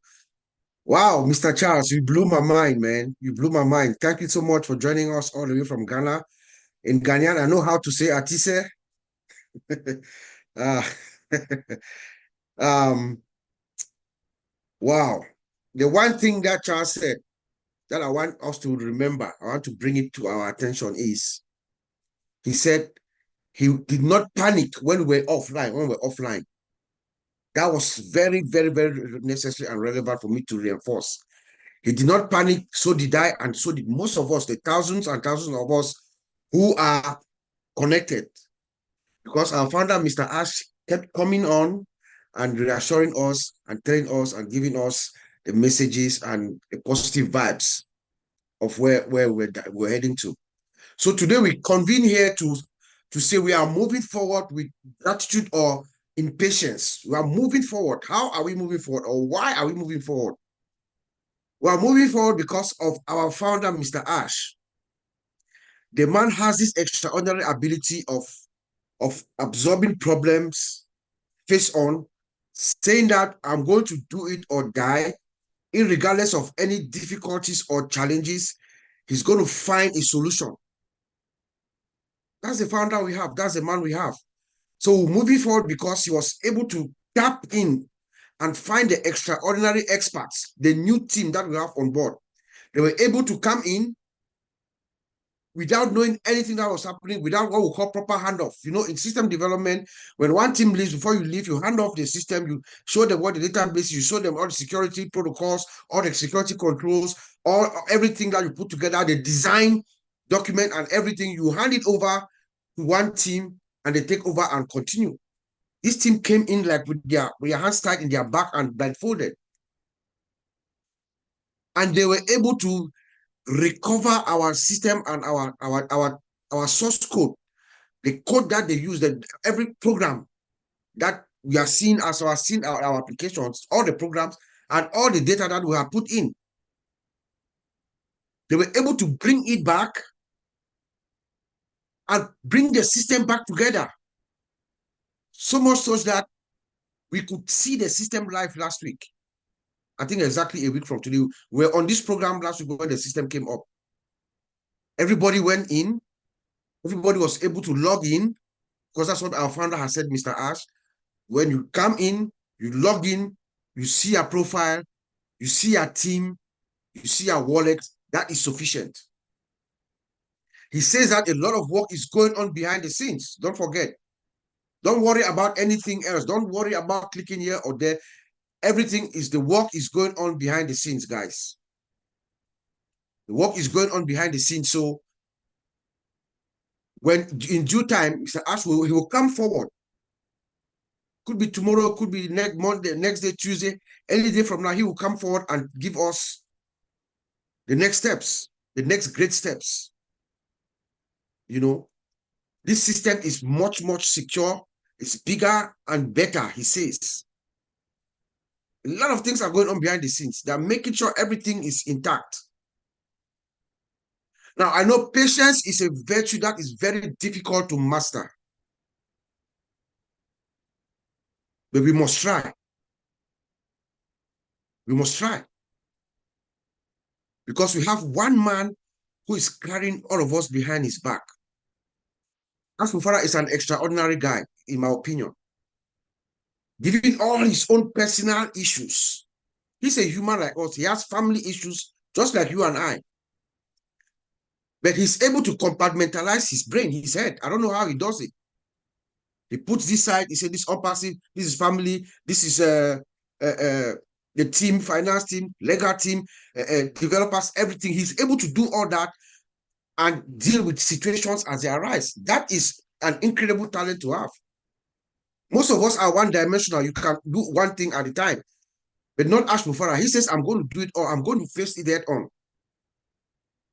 Wow, Mr. Charles, you blew my mind, man. You blew my mind. Thank you so much for joining us all the way from Ghana. In Ghanaian, I know how to say Atise. uh, um, wow. The one thing that Charles said that I want us to remember, I want to bring it to our attention is, he said he did not panic when we were offline. That was very, very, very necessary and relevant for me to reinforce. He did not panic, so did I, and so did most of us, the thousands and thousands of us who are connected. Because our founder, Mr. Ash, kept coming on and reassuring us and telling us and giving us the messages and the positive vibes of where we're heading to. So today we convene here to say we are moving forward with gratitude or impatience. We are moving forward. How are we moving forward, or why are we moving forward? We are moving forward because of our founder, Mr. Ash. The man has this extraordinary ability of absorbing problems face on, saying that I'm going to do it or die, regardless of any difficulties or challenges. He's going to find a solution. That's the founder we have. That's the man we have. So moving forward because he was able to tap in and find the extraordinary experts, the new team that we have on board. They were able to come in without knowing anything that was happening, without what we call proper handoff. You know, in system development, when one team leaves, before you leave, you hand off the system, you show them what the database is, you show them all the security protocols, all the security controls, everything that you put together, the design document and everything, you hand it over to one team and they take over and continue. This team came in like with their hands tied in their back and blindfolded. And they were able to recover our system and our source code, the code that they use, that every program that we are seeing as our applications, all the programs and all the data that we have put in. They were able to bring it back and bring the system back together. So much so that we could see the system live last week. I think exactly a week from today. We were on this program last week when the system came up. Everybody went in. Everybody was able to log in, because that's what our founder has said, Mr. Ash. When you come in, you log in, you see your profile, you see your team, you see your wallet. That is sufficient. He says that a lot of work is going on behind the scenes. Don't forget. Don't worry about anything else. Don't worry about clicking here or there. Everything is, the work is going on behind the scenes, guys. The work is going on behind the scenes. So when in due time, Mr. Ash he will come forward. Could be tomorrow, could be next Monday, next day, Tuesday, any day from now, he will come forward and give us the next steps, the next great steps. You know, this system is much, much secure. It's bigger and better, he says. A lot of things are going on behind the scenes. They're making sure everything is intact. Now, I know patience is a virtue that is very difficult to master. But we must try. We must try. Because we have one man who is carrying all of us behind his back. Asmufara is an extraordinary guy, in my opinion. Given all his own personal issues. He's a human like us. He has family issues, just like you and I. But he's able to compartmentalize his brain, his head. I don't know how he does it. He puts this side, he said this passive, this is family, this is the team, finance team, legal team, developers, everything. He's able to do all that and deal with situations as they arise. That is an incredible talent to have. Most of us are one-dimensional. You can do one thing at a time. But not Ash Mufara. He says, I'm going to do it all. I'm going to face it head on.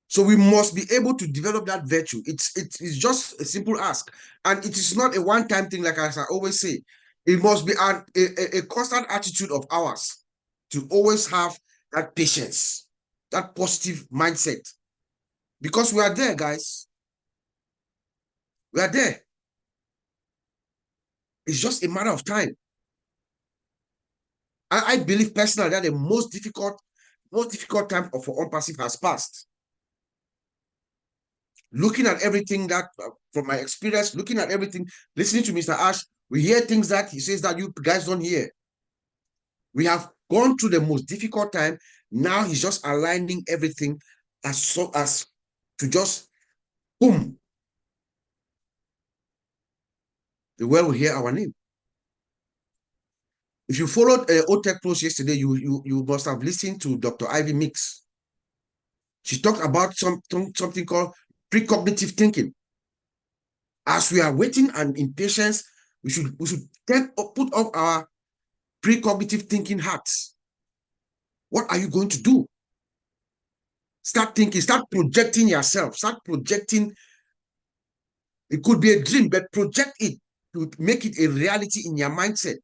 So we must be able to develop that virtue. It's just a simple ask. And it is not a one-time thing, like as I always say. It must be a constant attitude of ours to always have that patience, that positive mindset. Because we are there, guys. We are there. It's just a matter of time. I believe personally that the most difficult most difficult time for OnPassive has passed. Looking at everything that, from my experience, looking at everything, listening to Mr. Ash, we hear things that he says that you guys don't hear. We have gone through the most difficult time. Now he's just aligning everything as to just boom. The world will hear our name. If you followed otech Pros yesterday, you must have listened to Dr. Ivy Mix. She talked about something called precognitive thinking. As we are waiting and in patience, we should put off our precognitive thinking hats. What are you going to do? Start thinking, start projecting yourself, start projecting. It could be a dream, but project it to make it a reality in your mindset.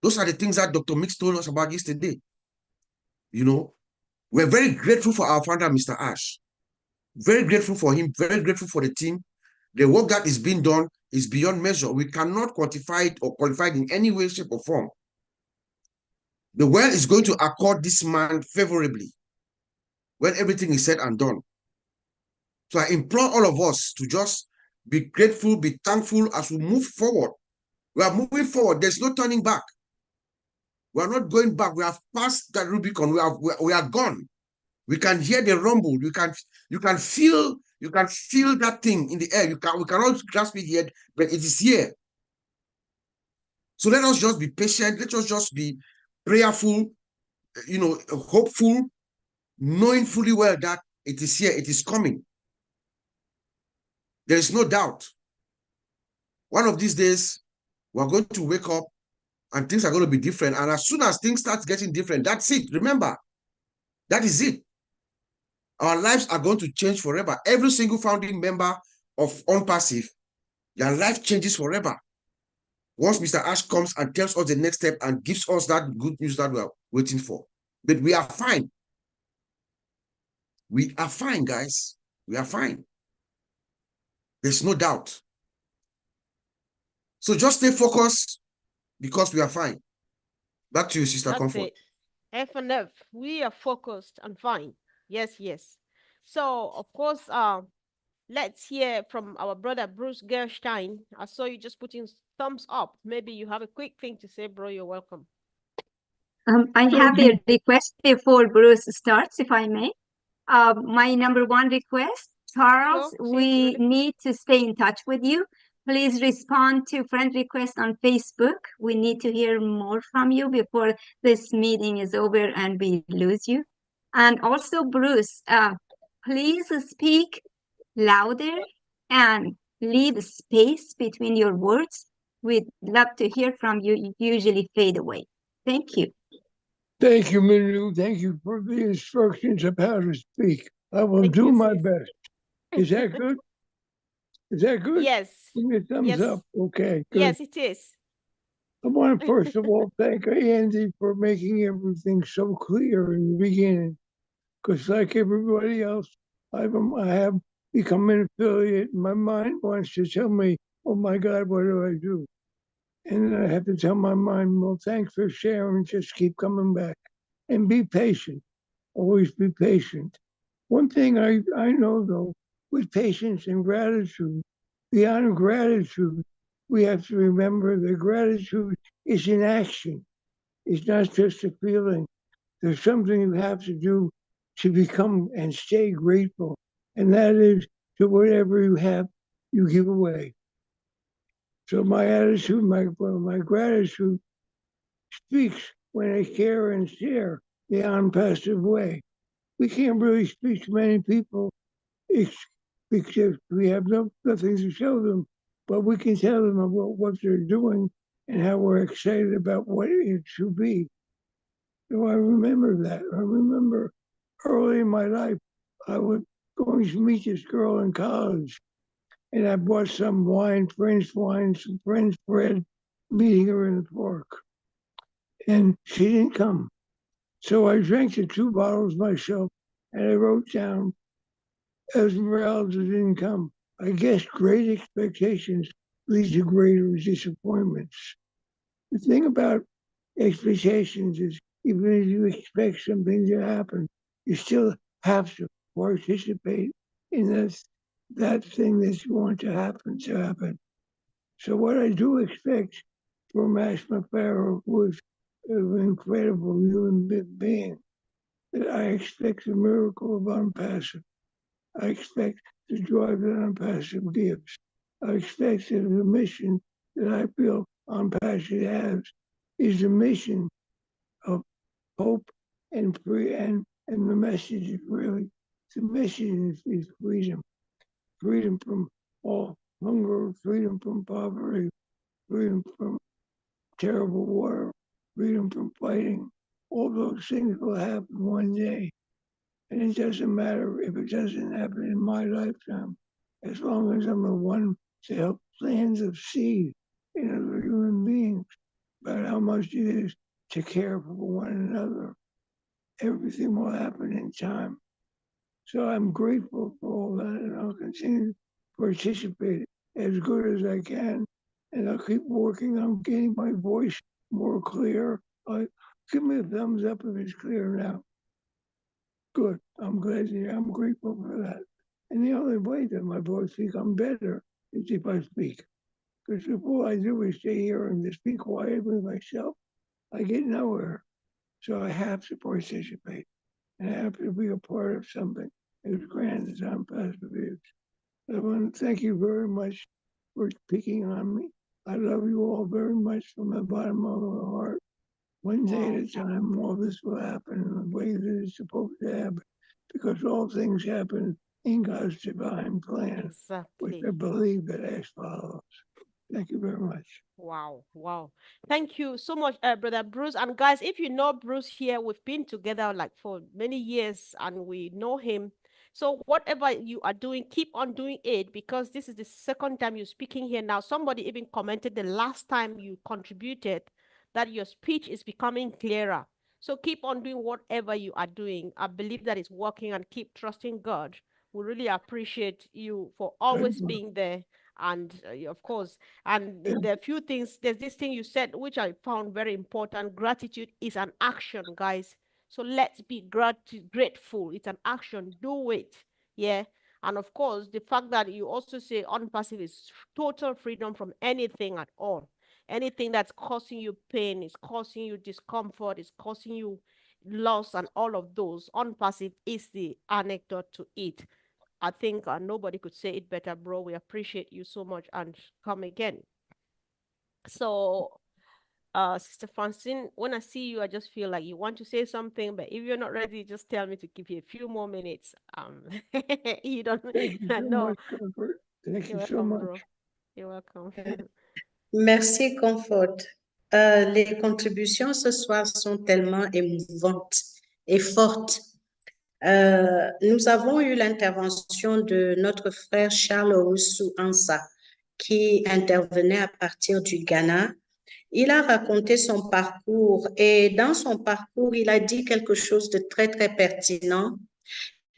Those are the things that Dr. Mix told us about yesterday. You know, we're very grateful for our founder, Mr. Ash. Very grateful for him, very grateful for the team. The work that is being done is beyond measure. We cannot quantify it or qualify it in any way, shape, or form. The world is going to accord this man favorably when everything is said and done. So I implore all of us to just be grateful, be thankful as we move forward. We are moving forward. There's no turning back. We are not going back. We have passed that Rubicon. We are gone. We can hear the rumble. You can feel that thing in the air. We cannot grasp it yet, but it is here. So let us just be patient. Let us just be prayerful, hopeful, knowing fully well that it is here, it is coming. There is no doubt. One of these days, we're going to wake up and things are going to be different. And as soon as things start getting different, that's it. Remember, that is it. Our lives are going to change forever. Every single founding member of OnPassive, their life changes forever. Once Mr. Ash comes and tells us the next step and gives us that good news that we are waiting for. But we are fine. We are fine, guys. We are fine. There's no doubt. So just stay focused because we are fine. Back to you, Sister That's Comfort. it. F and F. We are focused and fine. Yes, yes. So, of course, let's hear from our brother Bruce Gerstein. I saw you just putting thumbs up. Maybe you have a quick thing to say, bro. You're welcome. I have a request before Bruce starts, if I may. My number one request, Charles, Sure, we need to stay in touch with you. Please respond to friend request on Facebook. We need to hear more from you before this meeting is over and we lose you. And also, Bruce, please speak louder and leave space between your words. We'd love to hear from you. You usually fade away. Thank you. Thank you, Minu. Thank you for the instructions of how to speak. I will Thank do you, my sis. best. Is that good? Is that good? Yes. Give me a thumbs Yes. up. Okay, good. Yes, it is. I want to first of all thank Andy for making everything so clear in the beginning. Because like everybody else, I have become an affiliate. My mind wants to tell me, oh my God, what do I do? And I have to tell my mind, well, thanks for sharing. Just keep coming back and be patient. Always be patient. One thing I know, though, with patience and gratitude, beyond gratitude, we have to remember that gratitude is an action. It's not just a feeling. There's something you have to do to become and stay grateful. And that is to whatever you have, you give away. So my attitude, my gratitude speaks when I care and share the unpassive way. We can't really speak to many people because we have nothing to show them, but we can tell them about what they're doing and how we're excited about what it should be. So I remember that. I remember early in my life, I was going to meet this girl in college, and I bought some wine, French wine, some French bread, meeting her in the park. And she didn't come. So I drank the 2 bottles myself, and I wrote down, Esmeralda didn't come. I guess great expectations lead to greater disappointments. The thing about expectations is even if you expect something to happen, you still have to participate in that thing that you want to happen. So what I do expect from Ash McFarrow, who is an incredible human being, that I expect the miracle of unpassive. I expect the drive that unpassive gives. I expect that the mission that I feel unpassive has is a mission of hope and free, and the message is really, the mission is freedom. Freedom from all hunger, freedom from poverty, freedom from terrible war, freedom from fighting. All those things will happen one day. And it doesn't matter if it doesn't happen in my lifetime, as long as I'm the one to help plants of seed in other human beings about how much it is to care for one another. Everything will happen in time. So I'm grateful for all that, and I'll continue to participate as good as I can. And I'll keep working on getting my voice more clear. Give me a thumbs up if it's clear now. Good. I'm glad to hear. I'm grateful for that. And the only way that my voice becomes better is if I speak. Because if all I do is stay here and just be quiet with myself, I get nowhere. So I have to participate. And I have to be a part of something as grand as unpassive is. I want to thank you very much for picking on me. I love you all very much from the bottom of my heart. One day at a time, all this will happen in the way that it's supposed to happen, because all things happen in God's divine plan, which Exactly. I believe that as follows. Thank you very much. Wow, wow. Thank you so much, Brother Bruce. And guys, if you know Bruce here, we've been together like for many years and we know him. So whatever you are doing, keep on doing it, because this is the second time you're speaking here now. Somebody even commented the last time you contributed that your speech is becoming clearer. So keep on doing whatever you are doing. I believe that it's working, and keep trusting God. We really appreciate you for always being there. And of course, and there are few things, there's this thing you said, which I found very important. Gratitude is an action, guys. So let's be grateful. It's an action. Do it. Yeah. And of course, the fact that you also say unpassive is total freedom from anything at all. Anything that's causing you pain, is causing you discomfort, is causing you loss, and all of those. Unpassive is the anecdote to it. I think nobody could say it better, bro. We appreciate you so much, and come again. So, Sister Francine, when I see you, I just feel like you want to say something, but if you're not ready, just tell me to give you a few more minutes. You don't. Thank you so No. much, Comfort. Thank You're you so welcome, much. bro. You're welcome. Merci, Comfort. Les contributions ce soir sont tellement émouvantes et fortes. Nous avons eu l'intervention de notre frère Charles Owusu Ansa, qui intervenait à partir du Ghana. Il a raconté son parcours, et dans son parcours, il a dit quelque chose de très, très pertinent.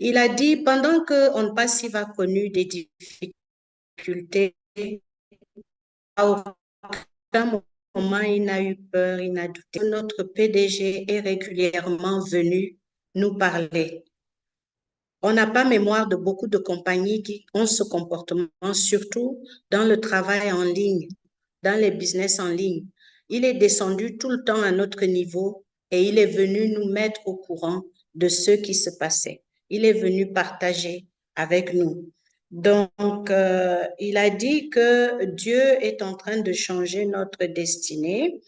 Il a dit, pendant que ONPASSIV a connu des difficultés, à aucun moment il n'a eu peur, il n'a douté. Notre PDG est régulièrement venu nous parler. On n'a pas mémoire de beaucoup de compagnies qui ont ce comportement, surtout dans le travail en ligne, dans les business en ligne. Il est descendu tout le temps à notre niveau et il est venu nous mettre au courant de ce qui se passait. Il est venu partager avec nous. Donc, il a dit que Dieu est en train de changer notre destinée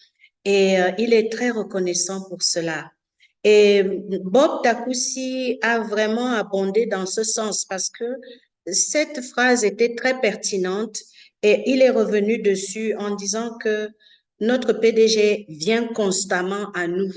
et il est très reconnaissant pour cela. Et Bob Takoussi a vraiment abondé dans ce sens parce que cette phrase était très pertinente et il est revenu dessus en disant que notre PDG vient constamment à nous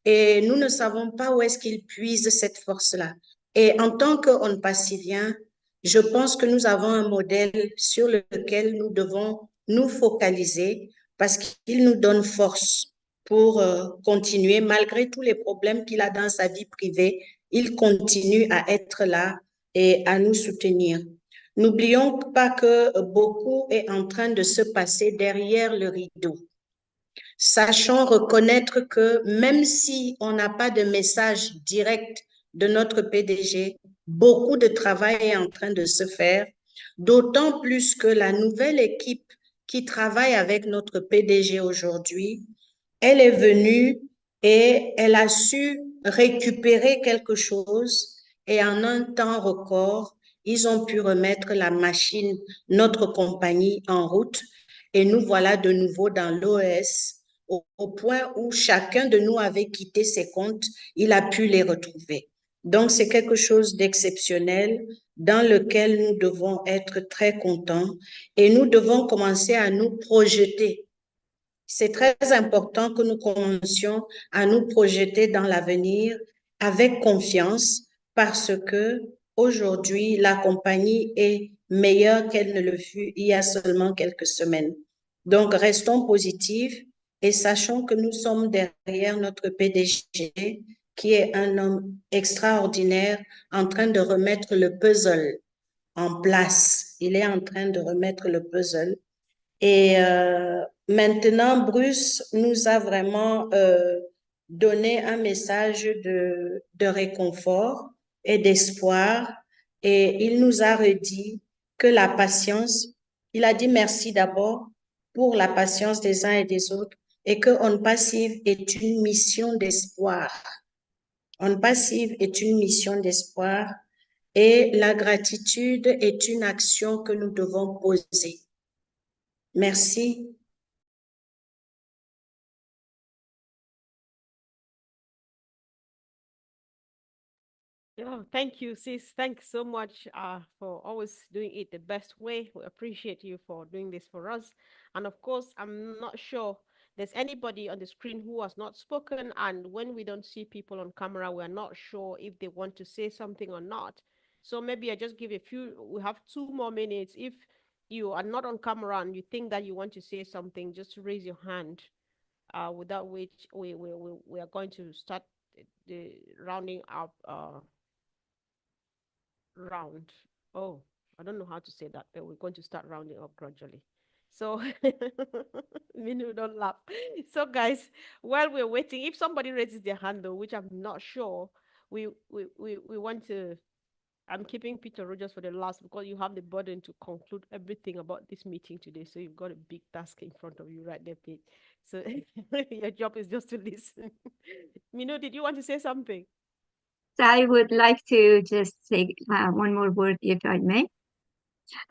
et nous ne savons pas où est-ce qu'il puise cette force-là. Et en tant qu'onpassivien, je pense que nous avons un modèle sur lequel nous devons nous focaliser parce qu'il nous donne force pour continuer, malgré tous les problèmes qu'il a dans sa vie privée, il continue à être là et à nous soutenir. N'oublions pas que beaucoup est en train de se passer derrière le rideau. Sachons reconnaître que même si on n'a pas de message direct de notre PDG, beaucoup de travail est en train de se faire, d'autant plus que la nouvelle équipe qui travaille avec notre PDG aujourd'hui, elle est venue et elle a su récupérer quelque chose et en un temps record, ils ont pu remettre la machine, notre compagnie en route et nous voilà de nouveau dans l'OS au point où chacun de nous avait quitté ses comptes, il a pu les retrouver. Donc, c'est quelque chose d'exceptionnel dans lequel nous devons être très contents et nous devons commencer à nous projeter. C'est très important que nous commencions à nous projeter dans l'avenir avec confiance parce que aujourd'hui, la compagnie est meilleure qu'elle ne le fut il y a seulement quelques semaines. Donc, restons positifs et sachons que nous sommes derrière notre PDG qui est un homme extraordinaire en train de remettre le puzzle en place. Il est en train de remettre le puzzle. Et maintenant, Bruce nous a vraiment donné un message de réconfort et d'espoir. Et il nous a redit que la patience, il a dit merci d'abord pour la patience des uns et des autres et que On Passive est une mission d'espoir. On Passive est une mission d'espoir et la gratitude est une action que nous devons poser. Merci. Yeah, thank you, sis. Thanks so much for always doing it the best way. We appreciate you for doing this for us. And of course, I'm not sure there's anybody on the screen who has not spoken. And when we don't see people on camera, we're not sure if they want to say something or not. So maybe I just give a few, we have 2 more minutes. If you are not on camera and you think that you want to say something, just raise your hand. Without which we are going to start the rounding up round. Oh, I don't know how to say that, but we're going to start rounding up gradually. So, Minu, don't laugh. So, guys, while we're waiting, if somebody raises their hand, though, which I'm not sure, we want to. I'm keeping Peter Rogers for the last because you have the burden to conclude everything about this meeting today. So you've got a big task in front of you right there, Pete. So your job is just to listen. Minu, did you want to say something? I would like to just say one more word, if I may.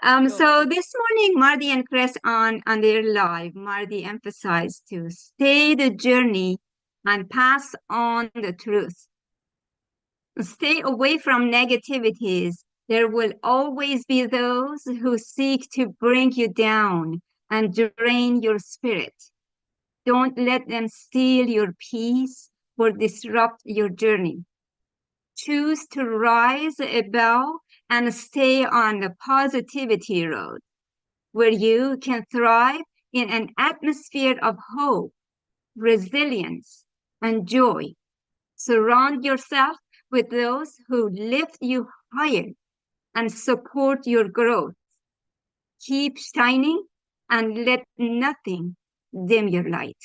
Sure. So this morning, Marty and Chris on their live, Marty emphasized to stay the journey and pass on the truth. Stay away from negativities. There will always be those who seek to bring you down and drain your spirit. Don't let them steal your peace or disrupt your journey. Choose to rise above and stay on the positivity road, where you can thrive in an atmosphere of hope, resilience, and joy. Surround yourself with those who lift you higher and support your growth. Keep shining and let nothing dim your light.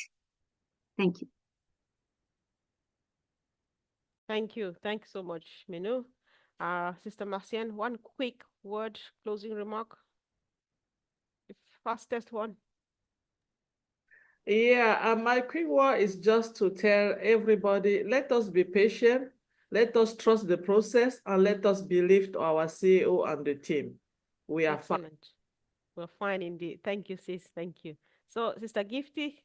Thank you. Thank you. Thanks so much, Minu. Sister Marcian, one quick word, closing remark. The fastest one. Yeah, my quick word is just to tell everybody, let us be patient, let us trust the process, and let us believe to our CEO and the team. We are fine. Excellent. We're fine indeed. Thank you, sis. Thank you. So, Sister Gifty,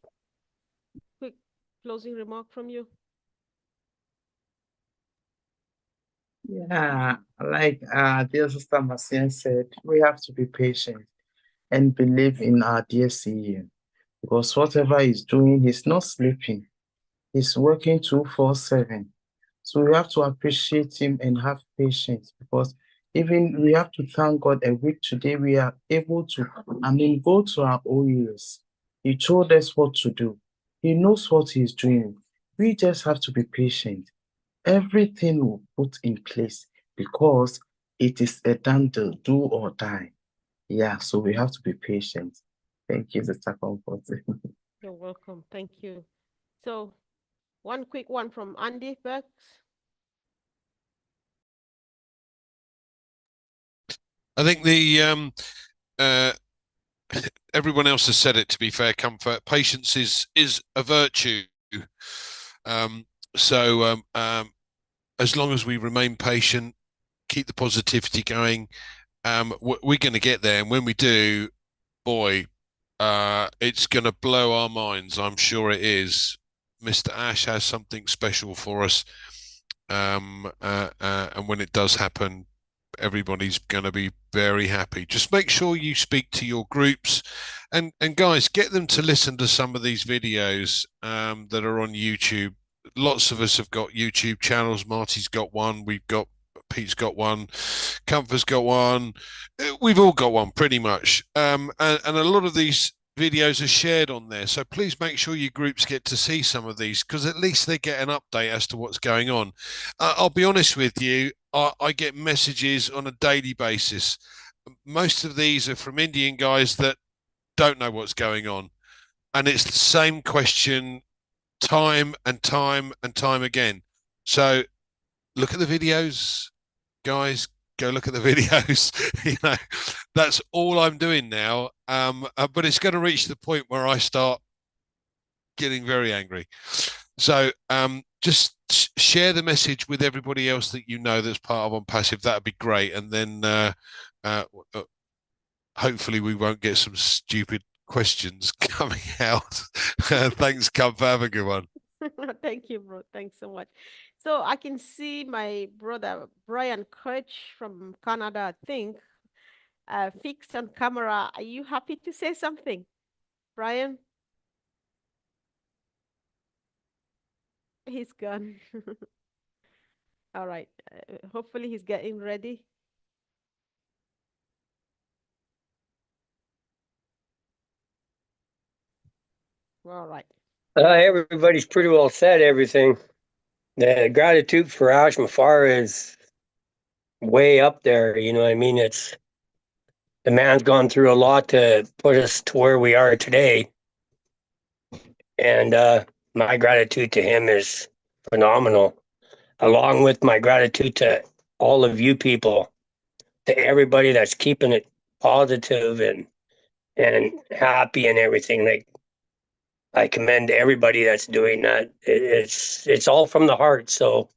quick closing remark from you. Yeah, like dear Sister Marcian said, we have to be patient and believe in our dear CEO because whatever he's doing, he's not sleeping. He's working 247. So we have to appreciate him and have patience because even we have to thank God a week today we are able to, go to our OES. He told us what to do. He knows what he's doing. We just have to be patient. Everything will put in place because it is a done deal, do or die. Yeah, so we have to be patient. Thank you, Sister Comfort. You're welcome. Thank you. So, one quick one from Andy Burks. I think the uh, everyone else has said it. To be fair, Comfort, patience is a virtue. Um, so as long as we remain patient, keep the positivity going, we're going to get there. And when we do, boy, it's going to blow our minds. I'm sure it is. Mr. Ash has something special for us. And when it does happen, everybody's going to be very happy. Just make sure you speak to your groups, and guys, get them to listen to some of these videos that are on YouTube. Lots of us have got YouTube channels. Marty's got one. Pete's got one. Comfort's got one. We've all got one pretty much. And a lot of these videos are shared on there. So please make sure your groups get to see some of these, because at least they get an update as to what's going on. I'll be honest with you, I get messages on a daily basis. Most of these are from Indian guys that don't know what's going on. And it's the same question time and time and time again. So look at the videos, guys. Go look at the videos. That's all I'm doing now. But it's going to reach the point where I start getting very angry. So just share the message with everybody else that you know that's part of On Passive. That'd be great. And then hopefully we won't get some stupid questions coming out. Thanks, Comfort. Have a good one. Thank you, bro. Thanks so much. So I can see my brother Brian Koch from Canada, I think, fixed on camera. Are you happy to say something, Brian? He's gone. All right. Hopefully he's getting ready. All right. Everybody's pretty well said everything. The gratitude for Ash Mafar is way up there. You know what I mean? The man's gone through a lot to put us to where we are today. And my gratitude to him is phenomenal, along with my gratitude to all of you people, to everybody that's keeping it positive and happy and everything. Like, I commend everybody that's doing that. It's all from the heart. So,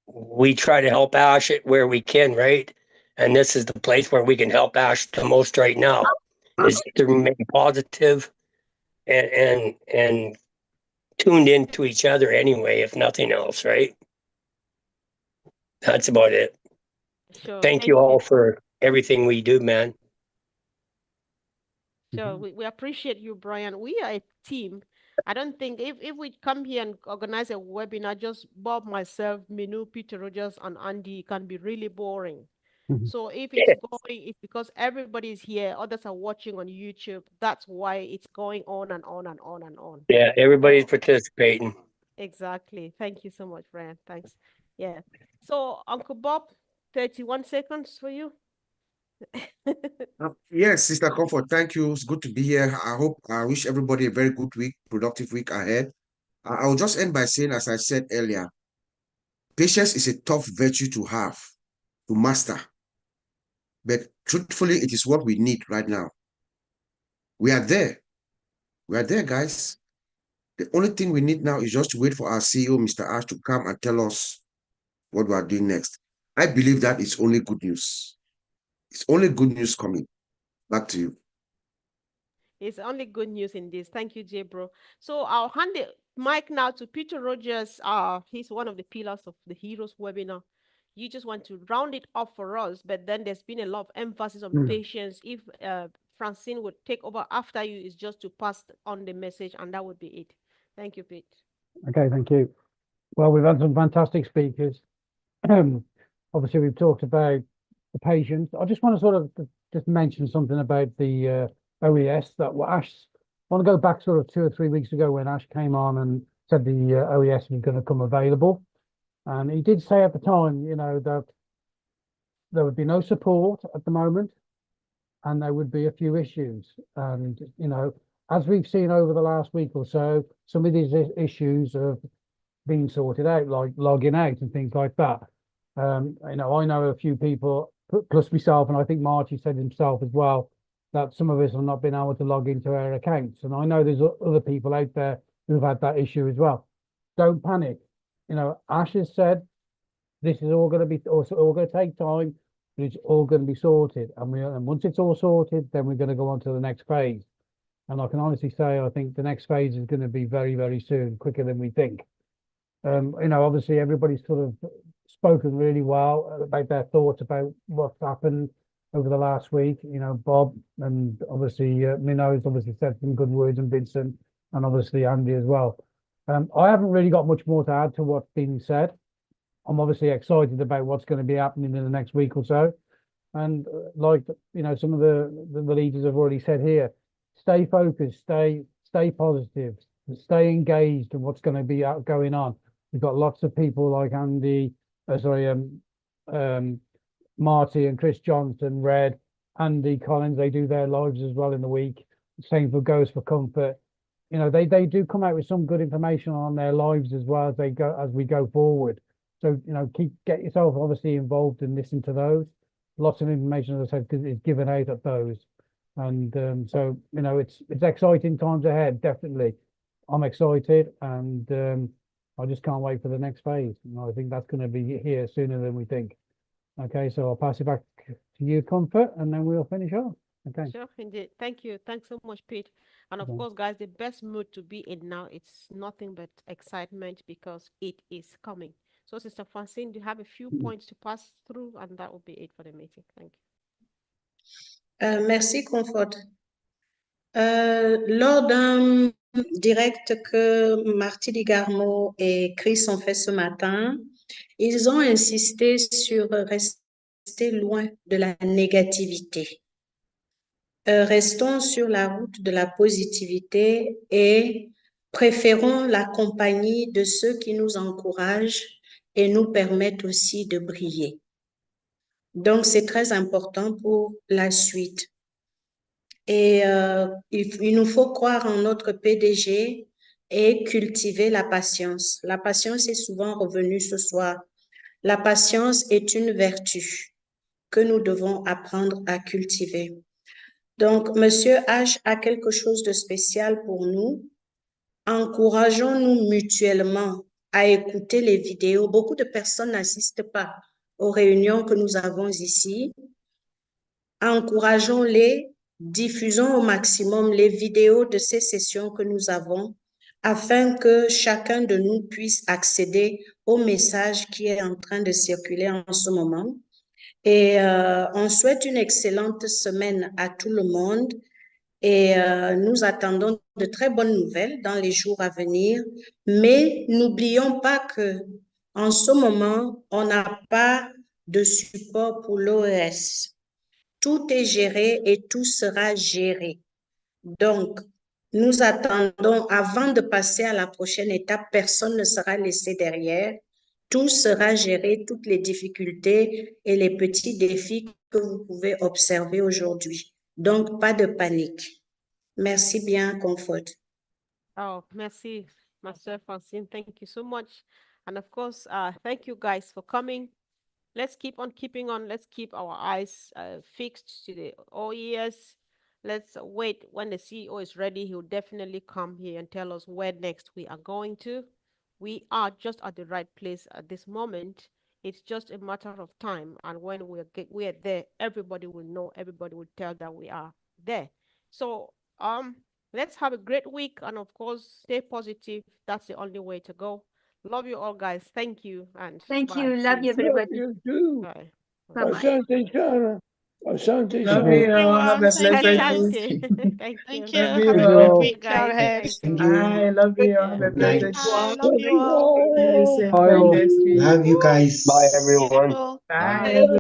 we try to help Ash it where we can, right? And this is the place where we can help Ash the most right now, is to remain positive and tuned into each other anyway, if nothing else, right? That's about it. Sure. Thank you all for everything we do, man. Sure. We appreciate you, Brian. We are a team. I don't think if we come here and organize a webinar, just Bob, myself, Minu, Peter Rogers, and Andy, it can be really boring. So if it's going, it's because everybody is here, others are watching on YouTube. That's why it's going on and on and on and on. Yeah, everybody's participating. Exactly. Thank you so much, Brian. Thanks. Yeah. So Uncle Bob, 31 seconds for you. Yes, Sister Comfort, thank you. It's good to be here. I wish everybody a very good week, productive week ahead. I will just end by saying, as I said earlier, patience is a tough virtue to have, to master. But truthfully, it is what we need right now. We are there. We are there, guys. The only thing we need now is just to wait for our CEO, Mr. Ash, to come and tell us what we are doing next. I believe that it's only good news. It's only good news coming. Back to you. It's only good news in this. Thank you, Jay, bro. So I'll hand the mic now to Peter Rogers. He's one of the pillars of the Heroes webinar. You just want to round it up for us, but then there's been a lot of emphasis on patience. If Francine would take over after you, is just to pass on the message, and that would be it. Thank you, Pete. Okay, thank you. Well, we've had some fantastic speakers. Obviously, we've talked about the patience. I just want to sort of just mention something about the OES that Ash. I want to go back sort of 2 or 3 weeks ago when Ash came on and said the OES was going to come available, and he did say at the time, that there would be no support at the moment, and there would be a few issues, and as we've seen over the last week or so, some of these issues have been sorted out, like logging out and things like that. I know a few people, plus myself, and I think Marty said himself as well, that some of us have not been able to log into our accounts. And I know there's other people out there who've had that issue as well. Don't panic. Ash has said this is all going to be also all going to take time, but it's all going to be sorted. And once it's all sorted, then we're going to go on to the next phase. And I can honestly say, I think the next phase is going to be very, very soon, quicker than we think. Obviously everybody's sort of spoken really well about their thoughts about what's happened over the last week. Bob and obviously Minno's obviously said some good words, and Vincent, and obviously Andy as well. I haven't really got much more to add to what's been said. I'm obviously excited about what's going to be happening in the next week or so. And some of the leaders have already said here, stay focused, stay positive, stay engaged in what's going to be going on. We've got lots of people like Andy, Marty and Chris Johnson, Red, Andy Collins. They do their lives as well in the week. Same goes for Comfort. They do come out with some good information on their lives as well as we go forward. So get yourself obviously involved and listen to those. Lots of information, as I said, is given out at those. And it's exciting times ahead, definitely. I'm excited, and I just can't wait for the next phase. I think that's going to be here sooner than we think. Okay, so I'll pass it back to you, Comfort, and then we'll finish off. Okay. Sure, indeed. Thank you. Thanks so much, Pete. And of course, guys, the best mood to be in now, it's nothing but excitement because it is coming. So, Sister Francine, do you have a few points to pass through? And that will be it for the meeting. Thank you. Merci, Comfort. Lors d'un direct que Marty Digarmo et Chris ont fait ce matin, ils ont insisté sur rester loin de la négativité. Restons sur la route de la positivité et préférons la compagnie de ceux qui nous encouragent et nous permettent aussi de briller. Donc, c'est très important pour la suite. Et il nous faut croire en notre PDG et cultiver la patience. La patience est souvent revenue ce soir. La patience est une vertu que nous devons apprendre à cultiver. Donc, Monsieur H a quelque chose de spécial pour nous. Encourageons-nous mutuellement à écouter les vidéos. Beaucoup de personnes n'assistent pas aux réunions que nous avons ici. Encourageons-les, diffusons au maximum les vidéos de ces sessions que nous avons afin que chacun de nous puisse accéder au message qui est en train de circuler en ce moment. Et on souhaite une excellente semaine à tout le monde et nous attendons de très bonnes nouvelles dans les jours à venir. Mais n'oublions pas que en ce moment, on n'a pas de support pour l'OES. Tout est géré et tout sera géré. Donc, nous attendons, avant de passer à la prochaine étape, personne ne sera laissé derrière. Tout sera géré, toutes les difficultés et les petits défis que vous pouvez observer aujourd'hui. Donc, pas de panique. Merci bien, Comfort. Oh, merci, Master Francine. Thank you so much. And of course, thank you guys for coming. Let's keep on keeping on. Let's keep our eyes fixed to the OES. Let's wait when the CEO is ready. He'll definitely come here and tell us where next we are going to. We are just at the right place at this moment. It's just a matter of time. And when we are there, everybody will know, everybody will tell that we are there. So let's have a great week. And of course, stay positive. That's the only way to go. Love you all, guys. Thank you. And Thank bye. you. Love you, everybody. You too. Bye. Bye-bye. Asante Sana. Asante Love Sana. you. Have a blessed Asante. week. Thank Thank you. you. Have Have a a good good week, week guys. ahead. Thank you. I love you. Have a Good blessed night. Bye. week. Love you all. See you same Bye time all. next week. Love you guys. Bye, everyone. Beautiful. Bye, Bye. everyone.